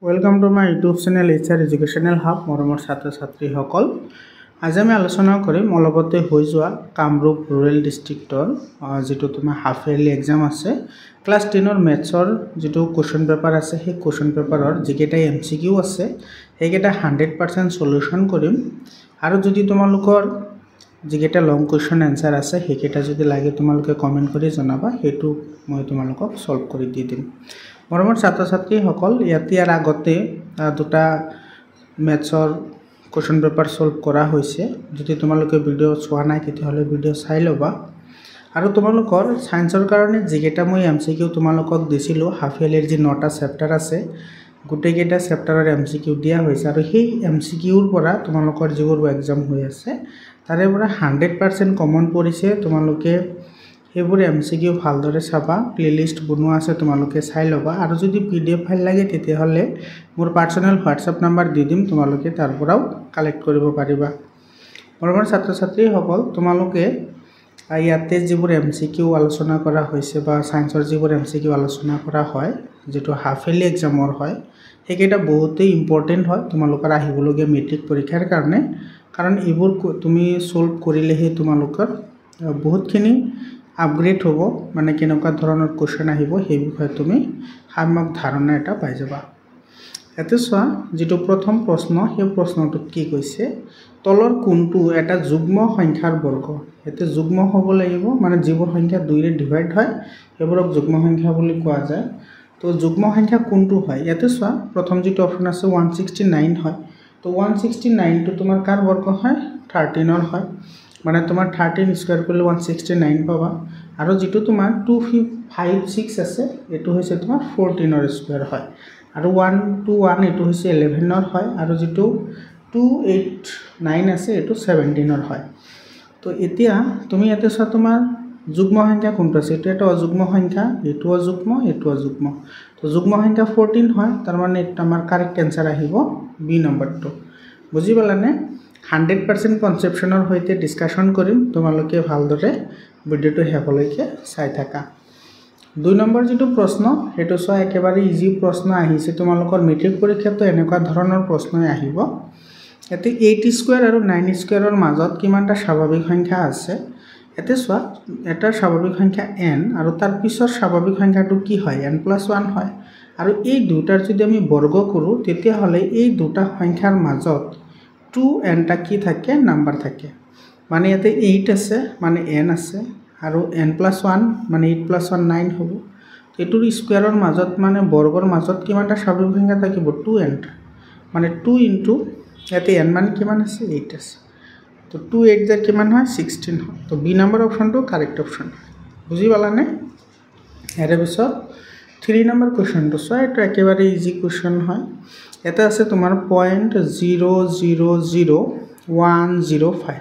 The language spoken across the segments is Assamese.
Welcome to my YouTube channel HR educational hub मरমৰ ছাত্ৰ ছাত্ৰীসকল আজি আমি আলোচনা কৰিম অলপতে হৈ যোৱা কামৰূপ ৰুৰেল ডিস্ট্ৰিক্টৰ যেটো তোমাৰ হাফ ইয়াৰলি এক্সাম আছে ক্লাস 10 ৰ মেথছৰ যেটো কোৱেশ্চন পেপাৰ আছে সেই কোৱেশ্চন পেপাৰৰ যেকেটা MCQ আছে সেইকেটা 100% সলিউশন কৰিম আৰু যদি তোমালোকৰ যেকেটা লং কোৱেশ্চন আনসাৰ আছে সেইকেটা যদি লাগে তোমালোকে কমেন্ট কৰি জনাবা হেতু মই তোমালোকক সলভ কৰি দি দিম মৰমৰ ছাত্ৰ ছাত্ৰীসকল ইয়াৰ আগতে দুটা মেথছৰ কোৱেশ্চন পেপাৰ সলভ কৰা হৈছে যদি তোমালোকে ভিডিও চোৱা নাই তেতিয়াহলে ভিডিও চাই লবা আৰু তোমালোকৰ সায়েন্সৰ কাৰণে যেকেটা মই MCQ তোমালোকক দিছিলো হাফ ইয়াৰলিৰ যি 9টা চেপ্টাৰ আছে গুটেকেটা চেপ্টাৰৰ MCQ দিয়া হৈছে আৰু সেই MCQৰ পৰা তোমালোকৰ যিবোৰ এক্সাম হৈ আছে তাৰে পৰা 100% কমন পৰিছে তোমালোকে এবোৰ MCQ ভালদৰে চাবা প্লেলিস্ট বনোৱা আছে তোমালোকে চাই লবা আৰু যদি PDF ফাইল লাগে তেতিয়াহলে মোৰ পাৰ্সোনাল WhatsApp নাম্বাৰ দি দিম তোমালোকে তাৰ পৰাও কালেক্ট কৰিব পাৰিবা মৰমৰ ছাত্ৰ ছাত্ৰীসকল তোমালোকে ইয়াতে যিবোৰ MCQ আলোচনা কৰা হৈছে বা সায়েন্সৰ যিবোৰ MCQ আলোচনা কৰা হয় যেটো হাফ ইয়াৰলি এক্সামৰ হয় হেকেটা বহুতেই ইম্পৰ্টেন্ট হয় তোমালোকৰ আহিবলগীয়া মেট্ৰিক পৰীক্ষাৰ কাৰণে কাৰণ এবোৰ তুমি সলভ কৰিলেহে তোমালোকৰ বহুতখিনি আপগ্ৰেড হ'ব মানে কেনেকুৱা ধৰণৰ কোৱেশ্চন আহিব সেই বিষয়ে তুমি সামগ্ৰিক ধাৰণা এটা পাই যাবা এতে সোৱা যেটো প্ৰথম প্ৰশ্ন সেই প্ৰশ্নটো কি কৈছে তলৰ কোনটো এটা যুগ্ম সংখ্যাৰ বৰ্গ এতে যুগ্ম হ'ব লাগিব মানে যিবোৰ সংখ্যা 2 ৰে ডিভাইড হয় এবোৰক যুগ্ম সংখ্যা বুলি কোৱা যায় তো যুগ্ম সংখ্যা কোনটো হয় এতে সোৱা প্ৰথম যেটো অপচন আছে 169 হয় তো 169 টো তোমাৰ কাৰ বৰ্গ হয় 13 ৰ হয় মানে তোমাৰ 13 স্কয়াৰ কৰিলে 169 পাবা আৰু যেটো তোমাৰ 256 আছে এটো হৈছে তোমাৰ 14 ৰ স্কয়াৰ হয় আৰু 121 এটো হৈছে 11 ৰ হয় আৰু যেটো 289 আছে এটো 17 ৰ হয় তো এতিয়া তুমি এতে চা তোমাৰ যুগ্ম সংখ্যা কোনটো আছে এটা অযুগ্ম সংখ্যা এটো অযুগ্ম তো যুগ্ম সংখ্যা 14 হয় তাৰ মানে এটা আমাৰ কাৰেক্ট आंसर আহিব বি নম্বৰটো বুজি পালানে 100% কনসেপশনৰ হৈতে ডিসকাশন কৰিম তোমালোকে ভালদৰে ভিডিওটো হেকলৈকে চাই থাকা 2 নম্বৰ যেটো প্ৰশ্ন হেতু সোৱা একেবাৰে ইজি প্ৰশ্ন আহিছে তোমালোকৰ মেট্ৰিক পৰীক্ষাতো এনেকুৱা ধৰণৰ প্ৰশ্নই আহিব এতে 8 স্কয়াৰ আৰু 9 স্কয়াৰৰ মাজত কিমানটা স্বাভাৱিক সংখ্যা আছে এতে সোৱা এটা স্বাভাৱিক সংখ্যা n আৰু তাৰ পিছৰ স্বাভাৱিক সংখ্যাটো কি হয় n+1 হয় আৰু এই দুটাৰ যদি আমি বৰ্গ কৰো তেতিয়া হলে এই দুটা সংখ্যাৰ মাজত 2n টা কি থাকে নাম্বাৰ থাকে মানে এতে 8 আছে মানে n আছে আৰু n+1 মানে 8+1 9 হ'ব এটোৰ স্কয়াৰৰ মাজত মানে বৰ্গৰ মাজত কিমানটা স্বাভাৱিক সংখ্যা থাকিব 2n মানে 2 ইনটু এতে n মানে কিমান আছে 8 আছে তো 2 8 যা কিমান হয় 16 হয় তো বি নম্বৰ অপচনটো কাৰেক্ট অপচন বুজি পালানে এৰে পিছত 3 নম্বৰ কোৱেশ্চনটো সোৱা এটা একেবাৰে ইজি কোৱেশ্চন হয় এটা আছে তোমাৰ 0.000105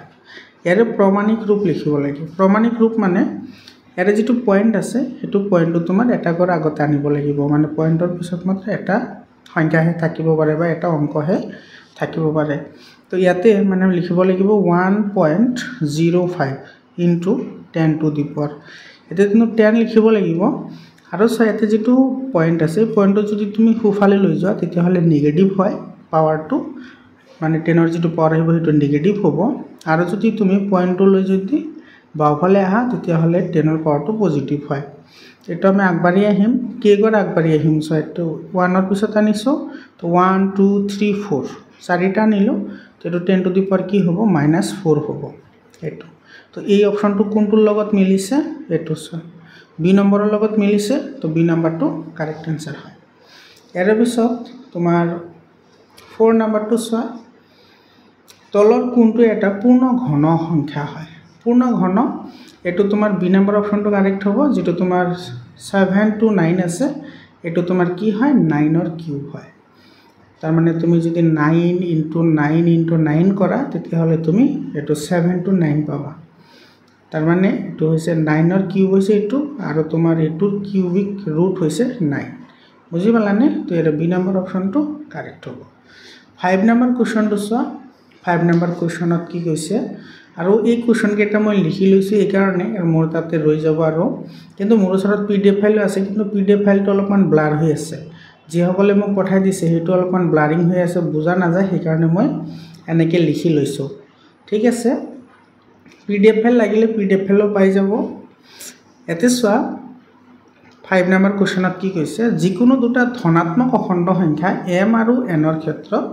ইয়াৰে প্ৰমাণিক ৰূপ লিখিব লাগে প্ৰমাণিক ৰূপ মানে ইয়াৰে যেটো পয়েন্ট আছে হেতু পয়েন্টটো তোমাৰ এটা কৰা আগতে আনিব লাগিব মানে পয়েন্টৰ পিছত মাত্ৰ এটা সংখ্যাহে থাকিব পাৰে বা এটা অংকহে থাকিব পাৰে তো ইয়াতে মানে লিখিব লাগিব 1.05 ইনটু 10 টু দি পাৱাৰ এতে তুমি 10 লিখিব লাগিব আৰু সাইতে যেটো পয়েন্ট আছে পয়েন্টটো যদি তুমি খুফালে লৈ যোৱা তেতিয়া হলে নেগেটিভ হয় পাৱাৰটো মানে 10 ৰ যেটো পাৱাৰ আহিব হেতু নেগেটিভ হ'ব আৰু যদি তুমি পয়েন্টটো লৈ যদি বাওফালে আহা তেতিয়া হলে 10 ৰ পাৱাৰটো পজিটিভ হয় এটা আমি আগবাঢ়ি আহিম কেগৰ আগবাঢ়ি আহিম সো এটো 1 ৰ পিছত আনিছো তো 1 2 3 4 চাৰিটা নিলো তেটো 10 টু দি পাৱাৰ কি হ'ব -4 হ'ব এটো তো এই অপচনটো কোনটোৰ লগত মিলিছে এটো সো বি নম্বৰৰ লগত মিলিছে তো বি নম্বৰটো কাৰেক্ট आंसर হয় ইয়াৰ পিছত তোমাৰ 4 নম্বৰটো সোৱা তলৰ কোনটো এটা পূৰ্ণ ঘন সংখ্যা হয় পূৰ্ণ ঘন এটো তোমাৰ বি নম্বৰ অপচনটো কাৰেক্ট হ'ব যেটো তোমাৰ 7 to 9 আছে এটো তোমাৰ কি হয় 9 ৰ কিউব হয় তাৰ মানে তুমি যদি 9 into 9 কৰা তেতিয়া হলে তুমি এটো 7 to 9 পাবা তাৰ মানে এটো হৈছে 9 ৰ কিউব হৈছে এটো আৰু তোমাৰ এটোৰ কিউবিক ৰুট হৈছে 9 বুজি পালানে তো এৰ বি নম্বৰ অপচনটো কাৰেক্ট হ'ব 5 নম্বৰ কোৱেশ্চনটো সোৱা 5 নম্বৰ কোৱেশ্চনত কি কৈছে আৰু এই কোৱেশ্চন কেটা মই লিখি লৈছো এই কাৰণে আৰু মোৰ তাতে ৰৈ যাব আৰু কিন্তু মোৰ ওচৰত PDF ফাইল আছে কিন্তু PDF ফাইলটো অলপমান ব্লাৰ হৈ আছে যিসকলে মোক পঠাই দিছে সেইটো অলপমান ব্লাৰিং হৈ আছে, বুজা নাযায়, সেইকাৰণে মই এনেকৈ লিখি লৈছোঁ। ঠিক আছে, PDF ফাইল লাগিলে PDF ফাইলো পাই যাব। ইয়াতে চোৱা 5 নম্বৰ কুৱেশ্যনত কি কৈছে, যিকোনো দুটা ধনাত্মক অখণ্ড সংখ্যা m আৰু n ৰ ক্ষেত্ৰত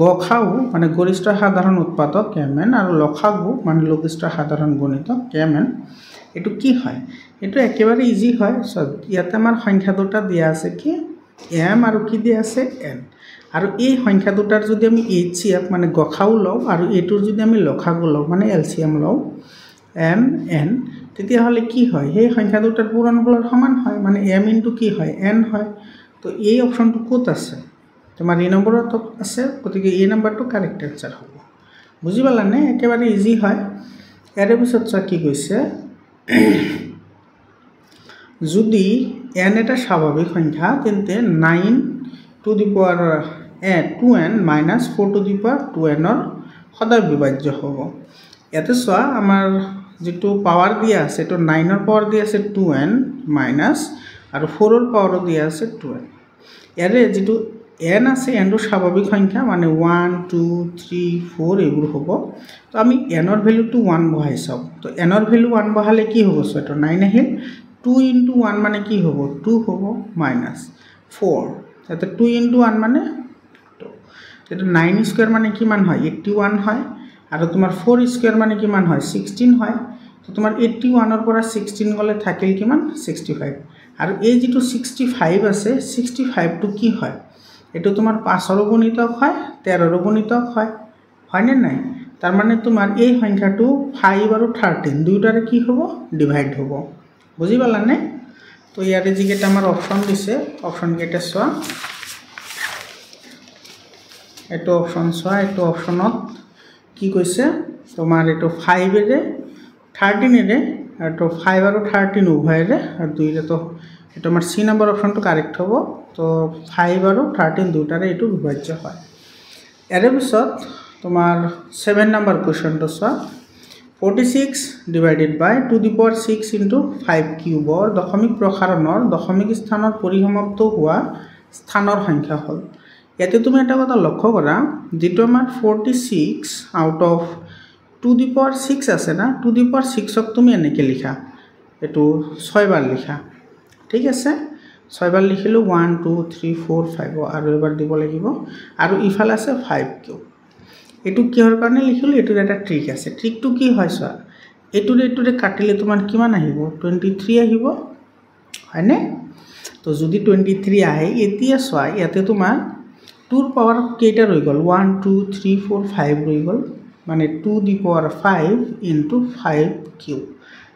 গসাগু মানে গৰিষ্ঠ সাধাৰণ উৎপাদক mn আৰু লসাগু মানে লঘিষ্ঠ সাধাৰণ গুণিতক mn, এইটো কি হয়? এইটো একেবাৰে ইজি হয়। ইয়াতে আমাৰ সংখ্যা দুটা দিয়া আছে কি m আৰু কি দিয়া আছে n, আৰু এই সংখ্যা দুটাৰ যদি আমি HCF মানে গসাগু লওঁ আৰু এইটোৰ যদি আমি লসাগু লওঁ মানে LCM লওঁ m n, তেতিয়াহ'লে কি হয়? সেই সংখ্যা দুটাৰ পূৰণফলৰ সমান হয়, মানে m ইনটু কি হয় n হয়। তো এই অপশ্যনটো ক'ত আছে? তোমাৰ এই নম্বৰত আছে, গতিকে এই নম্বৰটো কাৰেক্ট এনসাৰ হ'ব। বুজি পালানে? একেবাৰে ইজি হয়। ইয়াৰ পিছত চোৱা কি কৈছে, যদি n এটা স্বাভাৱিক সংখ্যা তেন্তে 9 to the power 2n minus 4 to the power 2n ৰ সদায় বিভাজ্য হ'ব। ইয়াতে চোৱা আমাৰ যেটো পাৱাৰ দিয়া আছে তো 9 ৰ পাৱাৰ দিয়া আছে 2n মাইনাস আৰু 4 ৰ পাৱাৰো দিয়া আছে 2n। ইয়াৰে যেটো n আছে n টো স্বাভাৱিক সংখ্যা মানে 1 2 3 4 এইবোৰ হ'ব। তো আমি n ৰ ভ্যালুটো 1 বহাই চাও। তো n ৰ ভ্যালু 1 বহালে কি হ'ব? সো এটা 9 আহিল, 2 into 1 মানে কি হ'ব? 2 হ'ব মাইনাস 4, তাতে 2 into 1 মানে 2, এটা 9 স্কয়ার মানে কিমান হয়? 81 হয়, আৰু তোমাৰ 4 স্কয়াৰ মানে কিমান হয়? 16 হয়। তো তোমাৰ 81 ৰ পৰা 16 গলে থাকিল কিমান? 65, আৰু এই যেটো 65 আছে 65 টো কি হয়? এটো তোমাৰ 5 ৰ গুণিতক হয়, 13 ৰ গুণিতক হয়, হয়নে নাই? তাৰ মানে তোমাৰ এই সংখ্যাটো 5 আৰু 13 দুইটাৰে কি হ'ব? ডিভাইড হ'ব। বুজি পালানে? তো ইয়াৰে যিকেইটা আমাৰ অপচন দিছে, অপচন কেইটা চোৱা, এটো অপচন চোৱা, এটো অপচনত কি কৈছে তোমাৰ এটো 5 এৰে 13 এৰে, এটো 5 আৰু 13 উভয়ৰে, আৰু দুইৰে তো এটো আমাৰ সি নম্বৰ অপচনটো কাৰেক্ট হ'ব। তো 5 আৰু 13 দুটাৰে এটো বিভাজ্য হয়। ইয়াৰ পিছত তোমাৰ 7 নম্বৰ কোৱেশ্চনটো চোৱা, 46 divided by 2 the power 6 into 5 কিউবৰ দশমিক প্ৰসাৰণৰ দশমিক স্থানৰ পৰিসমাপ্ত হোৱা স্থানৰ সংখ্যা হ'ল। ইয়াতে তুমি এটা কথা লক্ষ্য কৰা, যেটো আমাৰ 46 আউট অফ 2 the power 6 আছে না, 2 the power 6 ক তুমি এনেকে লিখা, এটো 6 বাৰ লিখা। ঠিক আছে, 6 বাৰ লিখিলো 1 2 3 4 5, আৰু এবাৰ দিব লাগিব, আৰু ইফালে আছে 5 কিউব। এটো কিহৰ কাৰণে লিখিলো? এটোৰ এটা ট্ৰিক আছে। ট্ৰিকটো কি হয় চোৱা, এটোৰে কাটিলে তোমাৰ কিমান আহিব? 23 আহিব, হয়নে? তো যদি 23 আহে, এতিয়া চোৱা ইয়াতে তোমাৰ 2 ৰ পাৱাৰ কেইটা ৰৈ গ'ল? 1 2 3 4 5 ৰৈ গ'ল, মানে 2 the power 5 into 5 কিউব,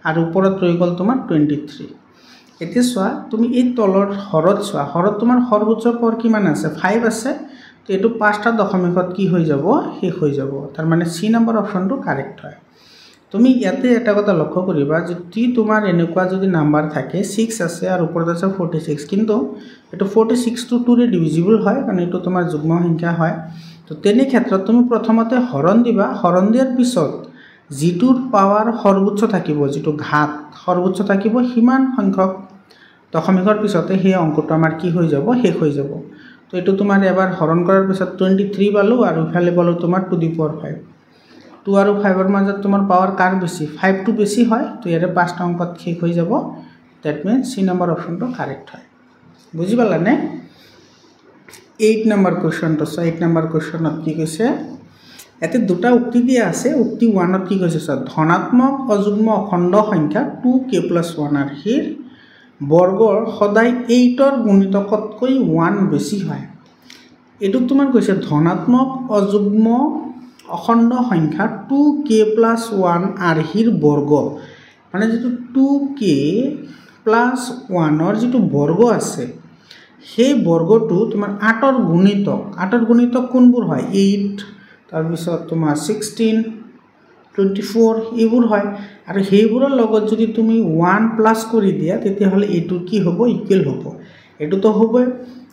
আৰু ওপৰত ৰৈ গ'ল তোমাৰ 23। এতিয়া চোৱা তুমি এই তলৰ হৰত চোৱা, হৰত তোমাৰ সৰ্বোচ্চ পাৱাৰ কিমান আছে? 5 আছে। তো এটো 5টা দশমিকত কি হৈ যাব? শেষ হৈ যাব। তাৰ মানে সি নম্বৰ অপচনটো কাৰেক্ট হয়। তুমি ইয়াতে এটা কথা লক্ষ্য কৰিবা, যদি তোমাৰ এনেকুৱা যদি নাম্বাৰ থাকে 6 আছে আৰু ওপৰত আছে 46, কিন্তু এটো 46 টো 2 ৰে ডিভিজিবল হয়, কাৰণ এটো তোমাৰ যুগ্ম সংখ্যা হয়। তো তেনে ক্ষেত্ৰত তুমি প্ৰথমতে হৰণ দিবা, হৰণ দিয়াৰ পিছত যিটোৰ পাৱাৰ সৰ্বোচ্চ থাকিব, যিটো ঘাত সৰ্বোচ্চ থাকিব, সিমান সংখ্যক দশমিকৰ পিছতে সেই অংকটো আমাৰ কি হৈ যাব? শেষ হৈ যাব। তো এটো তোমাৰ এবাৰ হৰণ কৰাৰ পিছত 23 পালো, আৰু ইফালে পালো তোমাৰ 2 the power 5। 2 আৰু 5 ৰ মাজত তোমাৰ পাৱাৰ কাৰ বেছি? 5 টো বেছি হয়। তো ইয়াৰে 5টা অংকত শেষ হৈ যাব। দ্যাট মিন্স সি নম্বৰ অপচনটো কাৰেক্ট হয়। বুজি পালানে? 8 নম্বৰ কোৱেশ্চনটো চোৱা। 8 নম্বৰ কোৱেশ্চনত কি কৈছে, এতে দুটা উক্তি দিয়া আছে। উক্তি 1ত কি কৈছে চোৱা, ধনাত্মক অযুগ্ম অখণ্ড সংখ্যা 2k + 1 আৰ্হিৰ বৰ্গৰ সদায় 8 ৰ গুণিতকতকৈ 1 বেছি হয়। এটো তোমাৰ কৈছে ধনাত্মক অযুগ্ম অখণ্ড সংখ্যা 2k + 1 আৰ্হিৰ বৰ্গ, মানে যেটো 2k + 1 ৰ যেটো বৰ্গ আছে, সেই বৰ্গটো তোমাৰ 8 ৰ গুণিতক। 8 ৰ গুণিতক কোনবোৰ হয়? 8, তাৰপিছত তোমাৰ 16 24 এইবোৰ হয়, আৰু সেইবোৰৰ লগত যদি তুমি 1 প্লাস কৰি দিয়া, তেতিয়াহ'লে এইটো কি হ'ব? ইকুৱেল হ'ব। এটো তো হ'বই,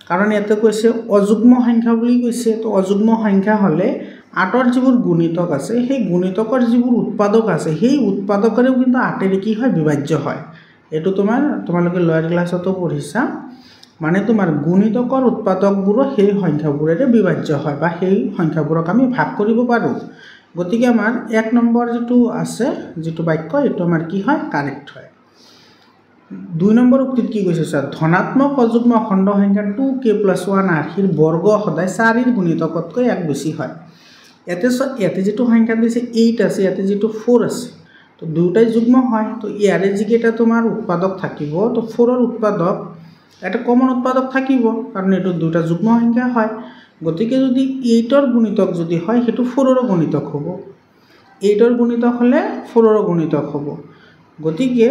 কাৰণ ইয়াতে কৈছে অযুগ্ম সংখ্যা বুলি কৈছে। তো অযুগ্ম সংখ্যা হলে 8 ৰ যিবোৰ গুণিতক আছে, সেই গুণিতকৰ যিবোৰ উৎপাদক আছে, সেই উৎপাদকৰেও কিন্তু 8 এৰে কি হয়? বিভাজ্য হয়। এটো তোমালোকে লয়াৰ ক্লাছতো পঢ়িছা, মানে তোমাৰ গুণিতকৰ উৎপাদকবোৰ সেই সংখ্যাবোৰেৰে বিভাজ্য হয় বা সেই সংখ্যাবোৰক আমি ভাগ কৰিব পাৰোঁ। গতিকে আমাৰ 1 নম্বৰ যেটো আছে যেটো বাক্য এটো আমাৰ কি হয় কাৰেক্ট হয়। 2 নম্বৰ উক্তিত কি কৈছে স্যাৰ ধনাত্মক অযুগ্ম খণ্ড সংখ্যা 2k + 1 আৰ্হিৰ বৰ্গ সদায় 4 ৰ গুণিতকতকৈ 1 বেছি হয়। ইয়াতে যেটো সংখ্যা দিছে 8 আছে, ইয়াতে যেটো 4 আছে, তো দুটাই যুগ্ম হয়। তো ইয়াৰে যিকেইটা তোমাৰ উৎপাদক থাকিব, তো 4 ৰ উৎপাদক এটা কমন উৎপাদক থাকিব, কাৰণ এটো দুটা যুগ্ম সংখ্যা হয়। গতিকে যদি 8 ৰ গুণিতক যদি হয় হেতু 4 ৰ গুণিতক হ'ব, 8 ৰ গুণিতক হলে 4 ৰ গুণিতক হ'ব। গতিকে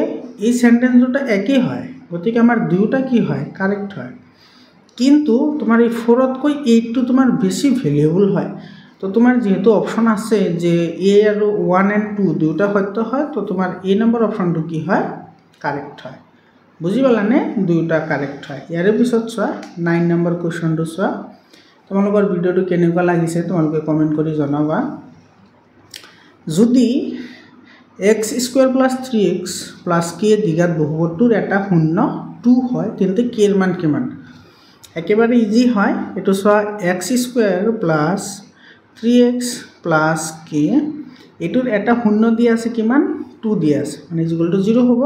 এই সেন্টেন্স দুটা একই হয়, গতিকে আমাৰ দুটা কি হয় কারেক্ট হয়। কিন্তু তোমার এই 4 তকৈ 8 টো তোমার বেশি ভ্যালুয়েবল হয়। তো তোমার যেহেতু অপশন আছে যে এ আর 1 এন্ড 2 দুটা সত্য হয়, তো তোমার এ নম্বৰ অপশনটো কি হয় কাৰেক্ট হয়। বুঝি পালানে দুটা কাৰেক্ট হয়। ইয়াৰে পিছত চোৱা 9 নম্বৰ কোৱেশ্চনটো চোৱা। তোমালোকৰ ভিডিওটো কেনেকুৱা লাগিছে তোমালোকে কমেন্ট কৰি জনাবা। যদি x² + 3x + k দ্বিঘাত বহুপদটোৰ এটা শূন্য 2 হয় তেন্তে k এৰ মান কিমান? একেবাৰে ইজি হয়। এটো চোৱা x² + 3x + k এটোৰ এটা শূন্য দিয়া আছে কিমান 2 দিয়া আছে, মানে = 0 হ'ব।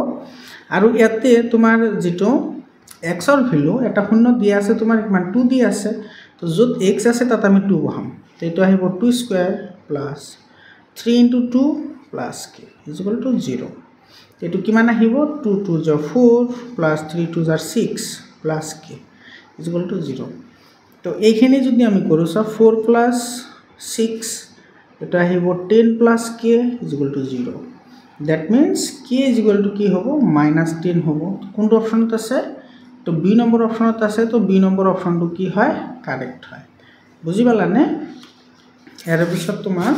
আৰু ইয়াতে তোমাৰ যেটো x ৰ ভ্যালু এটা শূন্য দিয়া আছে তোমাৰ কিমান 2 দিয়া আছে, তো যত x আছে তাত আমি 2 বহাম। তো এটো আহিব 2² + 3 × 2 + k = 0। এটো কিমান আহিব 2 × 2 = 4 + 3 × 2 = 6 + k = 0। তো এইখিনি যদি আমি কৰো সব 4 + 6 এটা আহিব 10 + k = 0। দ্যাট মিন্স k কি হ'ব -10 হ'ব। কোনটো অপশনত আছে? তো বি নম্বৰ অপশনত আছে, তো বি নম্বৰ অপশনটো কি হয় কাৰেক্ট হয়। বুঝি পালানে? ইয়াৰ পিছত তোমাৰ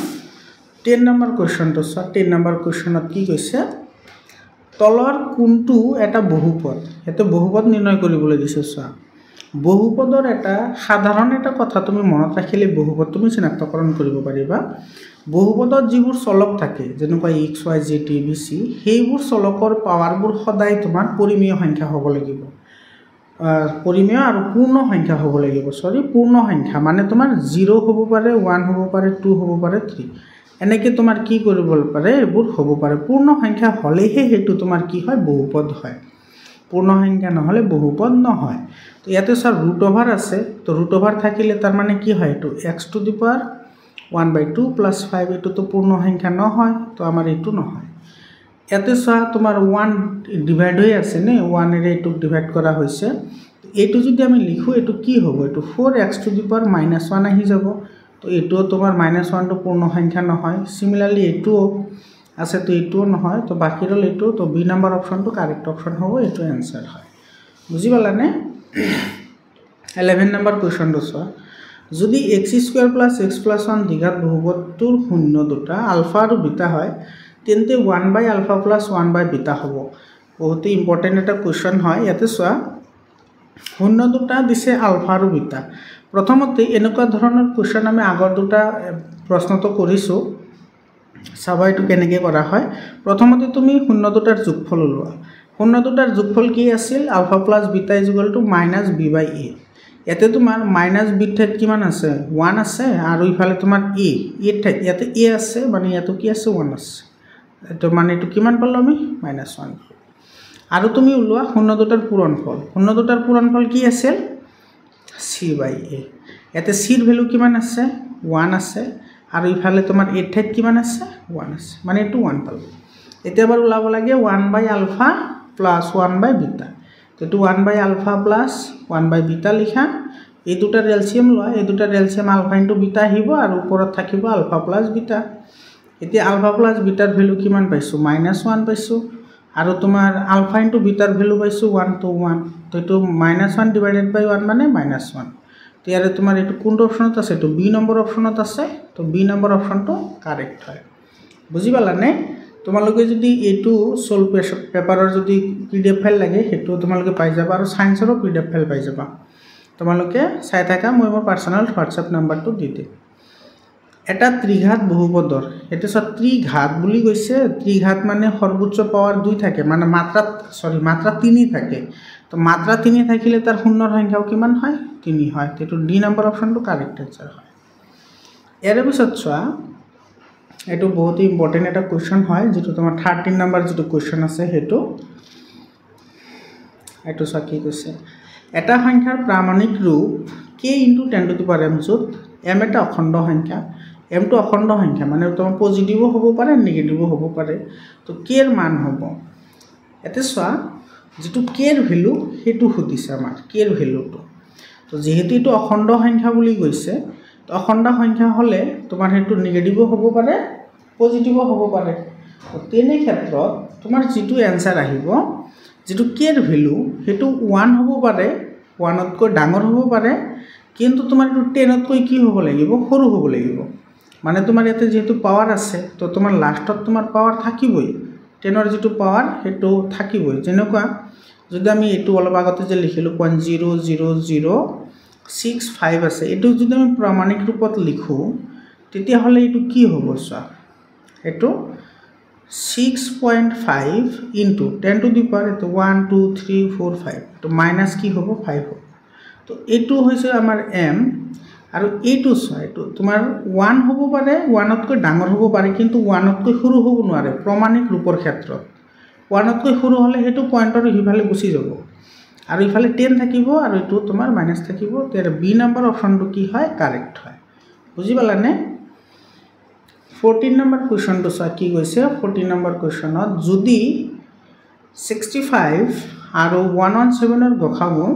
10 নম্বৰ কোৱেশ্চনটো চোৱা। 10 নম্বৰ কোৱেশ্চনত কি কৈছে তলৰ কোনটো এটা বহুপদ, এটো বহুপদ নিৰ্ণয় কৰিবলৈ দিছে। চোৱা বহুপদৰ এটা সাধাৰণ এটা কথা তুমি মনত ৰাখিলে বহুপদ তুমি চিনাক্তকৰণ কৰিব পাৰিবা। বহুপদত যিবোৰ চলক থাকে যেনেকৈ x y z a b c সেইবোৰ চলকৰ পাৱাৰবোৰ সদায় তোমাৰ পৰিমেয় সংখ্যা হ'ব লাগিব। পৰিমেয় আৰু পূৰ্ণ সংখ্যা হ'ব লাগিব। পূৰ্ণ সংখ্যা মানে তোমাৰ 0 হ'ব পাৰে, 1 হ'ব পাৰে, 2 হ'ব পাৰে, 3 এনেকে তোমাৰ কি কৰিব পাৰে এইবোৰ হ'ব পাৰে। পূৰ্ণ সংখ্যা হলেহে হেতু তোমাৰ কি হয় বহুপদ হয়, পূৰ্ণ সংখ্যা নহলে বহুপদ নহয়। তো ইয়াতে স্যার √ওভার আছে, তো √ওভার থাকিলে তার মানে কি হয় এটো x⁴ 1/2 + 5 এটো তো পূর্ণ সংখ্যা নহয়, তো আমার এটো নহয়। ইয়াতে চোৱা তোমাৰ 1 ডিভাইড হৈ আছে নে 1 এৰে এটো ডিভাইড কৰা হৈছে। এটো যদি আমি লিখো এটো কি হ'ব এটো 4x⁻⁻1 আহি যাব। তো এটো তোমাৰ -1 টো পূৰ্ণ সংখ্যা নহয়। সিমিলাৰলি এটো আছে, তো এটো নহয়, তো বাকি ৰল এটো। তো বি নম্বৰ অপশনটো কাৰেক্ট অপশন হ'ব, এটো आंसर হয়। বুঝি পালানে? 11 নম্বৰ কোৱেশ্চনটো চোৱা। যদি x² + x + 1 দ্বিঘাত বহুপদটোৰ শূন্য দুটা আলফা আৰু বিটা হয় তেন্তে 1/α + 1/β হ'ব। বহুত ইম্পর্টেন্ট এটা কোৱেশ্চন হয়। ইয়াতে চোৱা শূন্য দুটা দিছে আলফা আৰু বিটা। প্ৰথমতে এনেকুৱা ধৰণৰ কোৱেশ্চন আমি আগৰ দুটা প্ৰশ্নটো কৰিছো। চাবা এটো কেনেকৈ কৰা হয়। প্ৰথমতে তুমি শূন্য দুটাৰ যোগফল ওলোৱা। শূন্য দুটাৰ যোগফল কি আছিল আলফা + বিটা = -b/a। ইয়াতে তোমাৰ -b ঠাইত কিমান আছে 1 আছে, আৰু ইফালে তোমাৰ a ঠাইত ইয়াতে a আছে, মানে ইয়াতো কি আছে 1 আছে। এটো মানে এটো কিমান পালো আমি -1। আৰু তুমি ওলোৱা শূন্য দুটাৰ পূৰণফল। শূন্য দুটাৰ পূৰণফল কি আছিল c/a। ইয়াতে c ৰ ভ্যালু কিমান আছে 1 আছে, আৰু ইফালে তোমাৰ a ঠাইত কিমান আছে 1 আছে, মানে এটো 1 পালো। এতিয়া বাৰ ওলাব লাগে 1/α + 1/β। তো 1/α + 1/β লিখা। এই দুটাৰ এলসিয়াম লোৱা, এই দুটাৰ এলসিয়াম আলফা * বিটা আহিব, আৰু ওপৰত থাকিব আলফা + বিটা। এতিয়া আলফা + বিটাৰ ভ্যালু কিমান পাইছো -1 পাইছো, আৰু তোমাৰ আলফা * বিটাৰ ভ্যালু পাইছো 1, তো 1। তো এটো -1 / 1 মানে -1। তো ইয়াৰে তোমাৰ এটো কোনটো অপশনত আছে এটো বি নম্বৰ অপশনত আছে, তো বি নম্বৰ অপশনটো কাৰেক্ট হয়। বুঝি পালানে? তোমালোকে যদি এটো সলভ পেপাৰৰ যদি PDF ফাইল লাগে হেতু তোমালোকে পাই যাবা, আৰু সায়েন্সৰো PDF ফাইল পাই যাবা। তোমালোকে চাই থাকা, মই মোৰ পাৰ্সোনাল WhatsApp নাম্বাৰটো দি দিম। এটা ত্ৰিঘাত বহুপদৰ এটো ত্ৰিঘাত বুলি কৈছে। ত্ৰিঘাত মানে সৰ্বোচ্চ পাৱাৰ 2 থাকে, মানে মাত্ৰা 3 থাকে। তো মাত্ৰা 3 থাকিলে তাৰ শূন্যৰ সংখ্যাও কিমান হয় 3 হয় তো এটো ডি নম্বৰ অপচনটো কাৰেক্ট আনসাৰ হয় ইয়াৰ পিছত চোৱা এটো বহুত ইম্পৰ্টেন্ট এটা কোৱেশ্চন হয় যেটো তোমাৰ 13 নম্বৰ যেটো কোৱেশ্চন আছে হেতু এটো চোৱা কি কৈছে এটা সংখ্যাৰ প্ৰামাণিক ৰূপ k * 10 to the power m যত m এটা অখণ্ড সংখ্যা m টো অখণ্ড সংখ্যা মানে তোমাৰ পজিটিভও হ'ব পাৰে নেগেটিভও হ'ব পাৰে তো k এৰ মান হ'ব এতে চোৱা যেটো k এৰ ভ্যালু হেতু খুদিছে আমাৰ k এর ভ্যালুটো তো যেহেতু এটো অখণ্ড সংখ্যা বুলি কৈছে তো অখণ্ড সংখ্যা হলে তোমাৰ হেতু নেগেটিভও হ'ব পাৰে পজিটিভও হ'ব পাৰে তো তেনে ক্ষেত্ৰত তোমাৰ যেটো आंसर আহিব যেটো k এৰ ভ্যালু হেতু 1 হ'ব পাৰে 1 তকৈ ডাঙৰ হ'ব পাৰে কিন্তু তোমাৰ এটো 10 তকৈ কি হ'ব লাগিব সৰু হ'ব লাগিব মানে তোমাৰ ইয়াতে যেহেতু পাৱাৰ আছে তো তোমাৰ লাষ্টত তোমাৰ পাৱাৰ থাকিবই 10 ৰ যেটো পাৱাৰ হেতু থাকিবই যেনেকুৱা যদি আমি এটো অলপ আগতে যে লিখিলো 0.00065 আছে এটো যদি আমি প্ৰামাণিক ৰূপত লিখো তেতিয়া হলে এটো কি হ'ব চোৱা এটো 6.5 into 10 to the power to 1 2 3 4 5 to minus কি হ'ব 5 হ'ব তো এটো হৈছে আমাৰ m আৰু এটো চোৱা এটো তোমাৰ 1 হ'ব পাৰে 1 তকৈ ডাঙৰ হ'ব পাৰে কিন্তু 1 তকৈ সৰু হ'ব নোৱাৰে প্ৰমাণিক ৰূপৰ ক্ষেত্ৰত 1 তকৈ সৰু হলে হেতু পইণ্টৰ হিফালে গুছি যাব আৰু ইফালে 10 থাকিব আৰু এটো তোমাৰ মাইনাস থাকিব তেৰ বি নম্বৰ অপচনটো কি হয় কাৰেক্ট হয় বুজি পালানে 14 নম্বৰ কোৱেশ্চনটো চোৱা কি কৈছে 14 নম্বৰ কোৱেশ্চনত যদি 65 আৰু 117 ৰ গসাগু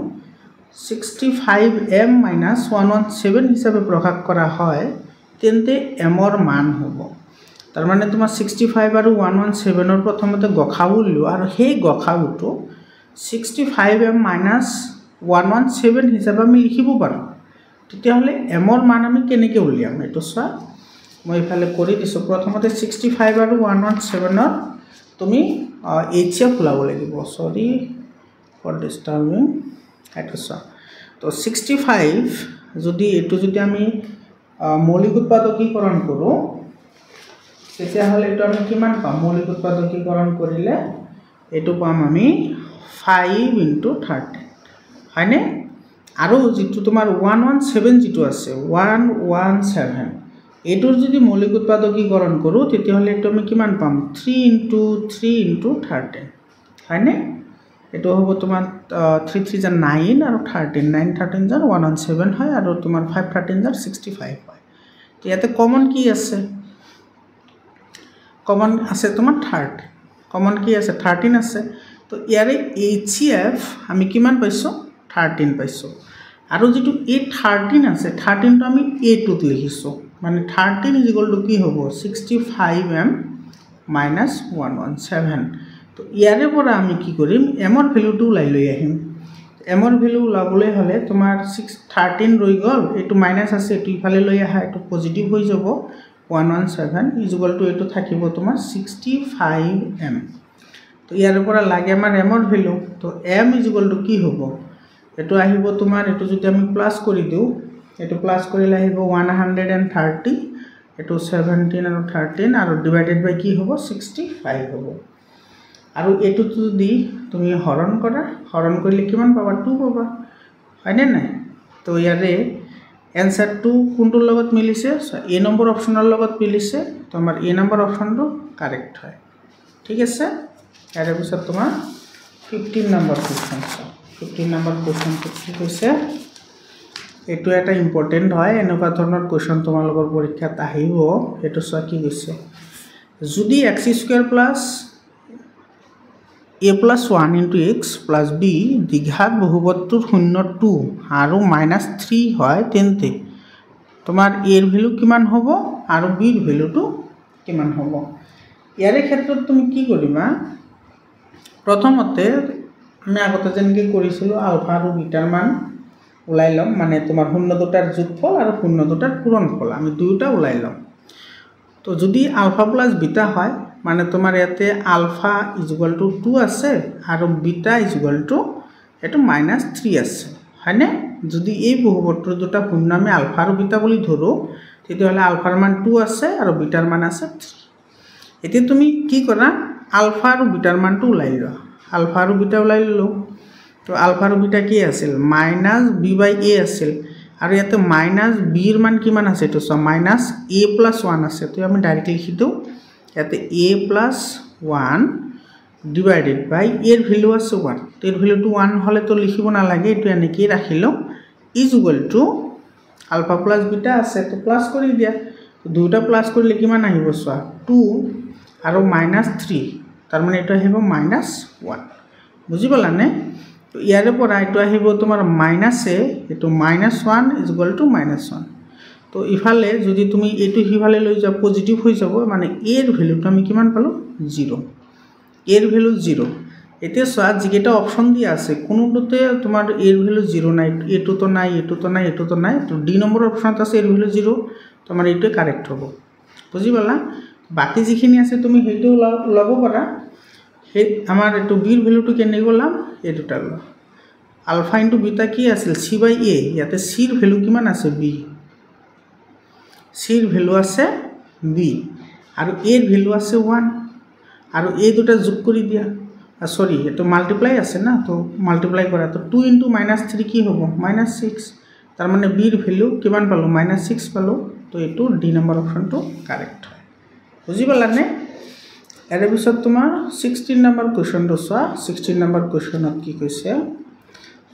65m - 117 হিচাপে প্ৰকাশ কৰা হয় তেন্তে m ৰ মান হ'ব তাৰ মানে তোমাৰ 65 আৰু 117 ৰ প্ৰথমতে গসাগু লিও আৰু সেই গসাগুটো 65m - 117 হিচাপে আমি লিখিব পাৰো তেতিয়া হলে m ৰ মান আমি কেনেকৈ উলিয়াম এটো চোৱা মই ইফালে কৰি দিছো প্ৰথমতে 65 আৰু 117 ৰ তুমি hf ওলাব লাগিব সৰি ফৰ ডিস্টাৰ্বিং এটো চোৱা তো 65 যদি এটো যদি আমি মৌলিক উৎপাদকীকৰণ কৰো তেতিয়া হলে এটো আমি কিমান পাম মৌলিক উৎপাদকীকৰণ কৰিলে এটো পাম আমি 5 * 13 হয়নে আৰু যেটো তোমাৰ 117 যেটো আছে 117 এটোৰ যদি মৌলিক উৎপাদকীকৰণ কৰো তেতিয়া হলে এটো আমি কিমান পাম 3 * 3 * 13 হয়নে এটো হ'ব তোমাৰ 3 3 * 9 আৰু 13 9 13 * 117 হয় আৰু তোমাৰ 5 13 * 65 হয় তো ইয়াতে কমন কি আছে কমন আছে তোমাৰ 30 কমন কি আছে 13 আছে তো ইয়াৰে hf আমি কিমান পাইছো 13 পাইছো আৰু যেটো এই 13 আছে 13 টো আমি a টুত লিখিছো মানে 13 = কি হ'ব 65m - 117 তো ইয়াৰে পৰা আমি কি কৰিম m ৰ ভ্যালুটো লাই লৈ আহিম m ৰ ভ্যালু লাবলৈ হলে তোমাৰ 13 ৰৈ গল এটো মাইনাস আছে এটো ইফালে লৈ আহা এটো পজিটিভ হৈ যাব 117 = এটো থাকিব তোমাৰ 65m তো ইয়াৰে পৰা লাগে আমাৰ m ৰ ভ্যালু তো m = কি হ'ব এটো আহিব তোমাৰ এটো যদি আমি প্লাস কৰি দিও এটো প্লাস কৰিলে আহিব 130 এটো 17 আৰু 13 আৰু ডিভাইডেড বাই কি হ'ব 65 হ'ব আৰু এটো যদি তুমি হৰণ কৰা হৰণ কৰিলে কিমান পাবা 2 পাবা হয়নে নাই তো ইয়াৰে आंसर टू কোনটোৰ লগত মিলিছে এ নম্বৰ অপচনৰ লগত মিলিছে তো আমাৰ এ নম্বৰ অপচনটো কাৰেক্ট হয় ঠিক আছে ইয়াৰ পিছত তোমাৰ 15 নম্বৰ কোৱেশ্চন 15 নম্বৰ কোৱেশ্চনটো কি কৈছে এটো এটা ইম্পৰ্টেন্ট হয় এনেকুৱা ধৰণৰ কোৱেশ্চন তোমালোকৰ পৰীক্ষাত আহিব এটো চোৱা কি কৈছে যদি x² a plus 1 into x plus b দ্বিঘাত বহুপদটোৰ 0 আৰু -3 হয় তেন্তে তোমাৰ a এৰ ভ্যালু কিমান হ'ব আৰু b এৰ ভ্যালুটো কিমান হ'ব ইয়াৰে ক্ষেত্ৰত তুমি কি কৰিবা প্ৰথমতে আমি আগতে যেনকে কৰিছিলো আলফা আৰু বিটাৰ মান উলাই লম মানে তোমাৰ 0 দুটাৰ যোগফল আৰু 0 দুটাৰ পূৰণফল আমি দুইটা উলাই লম তো যদি আলফা প্লাস বিটা হয় মানে তোমার ইয়াতে আলফা = 2 আছে আৰু বিটা = এটো -3 আছে হয়নে যদি এই বহুপদটোৰ দুটা পূৰ্ণ আমি আলফা আৰু বিটা বুলি ধৰো তেতিয়াহলে আলফাৰ মান 2 আছে আৰু বিটাৰ মান আছে 3 এতিয়া তুমি কি কৰা আলফা আৰু বিটাৰ মানটো উলাই লোৱা আলফা আৰু বিটা উলাই ললো তো আলফা আৰু বিটা কি আছিল মাইনাছ বি বাই এ আছিল আৰু ইয়াতে মাইনাছ বিৰ মান কিমান আছে এইটো চোৱা মাইনাছ এ প্লাছ 1 আছে তো আমি ডাইৰেক্টলি লিখি দিওঁ ইয়াতে এ প্লাছ 1 ডিভাইডেড বাই এৰ ভ্যালু আছে 1 তো এৰ ভ্যালুটো 1 হলে তো লিখিব নালাগে এটো এনেকৈ ৰাখিলো is equal to alpha plus beta আছে তো প্লাছ কৰি দিয়া দুটা প্লাছ কৰিলে কিমান আহিব চোৱা 2 আৰু মাইনাছ 3 তাৰ মানে এটা আহিব মাইনাছ 1 বুজি পালানে তো ইয়াৰে পৰা এটা আহিব তোমাৰ মাইনাছ এ এটো minus 1 is equal two minus 1 তো ইফালে যদি তুমি এটো হিফালে লৈ যা পজিটিভ হৈ যাব মানে এৰ ভ্যালুটো আমি কিমান পালো 0 এৰ ভ্যালু 0 এতে চোৱা যিকেটা অপশন দিয়া আছে কোনোটোতে তোমাৰ এর ভ্যালু 0 নাই এটো তো নাই এটো তো নাই এটো তো নাই তো ডি নম্বৰ অপশনত আছে এৰ ভ্যালু 0 তোমাৰ এইটো কারেক্ট হ'ব বুজি পালা বাকি যিখিনি আছে তুমি হেইটো লব পাৰা হে আমাৰ এটো বি এর ভ্যালুটো কেনে গলাম এই দুটা ল আলফা ইনটু বিটা কি আছিল সি বাই এ ইয়াতে সি এর ভ্যালু কিমান আছে বি সি এর ভ্যালু আছে বি আৰু এৰ ভ্যালু আছে 1 আৰু এই দুটা যোগ কৰি দিয়া সৰি এটো মাল্টিপ্লাই আছে না তো মাল্টিপ্লাই কৰা তো 2 * -3 কি হ'ব -6 তার মানে b এর ভ্যালু কিমান পালো -6 পালো তো এটো ডি নম্বৰ অপশনটো কাৰেক্ট হয় বুজি পালানে এৰ পিছত তোমাৰ 16 নম্বৰ কোৱেশ্চনটো চোৱা 16 নম্বৰ কোৱেশ্চনত কি কৈছে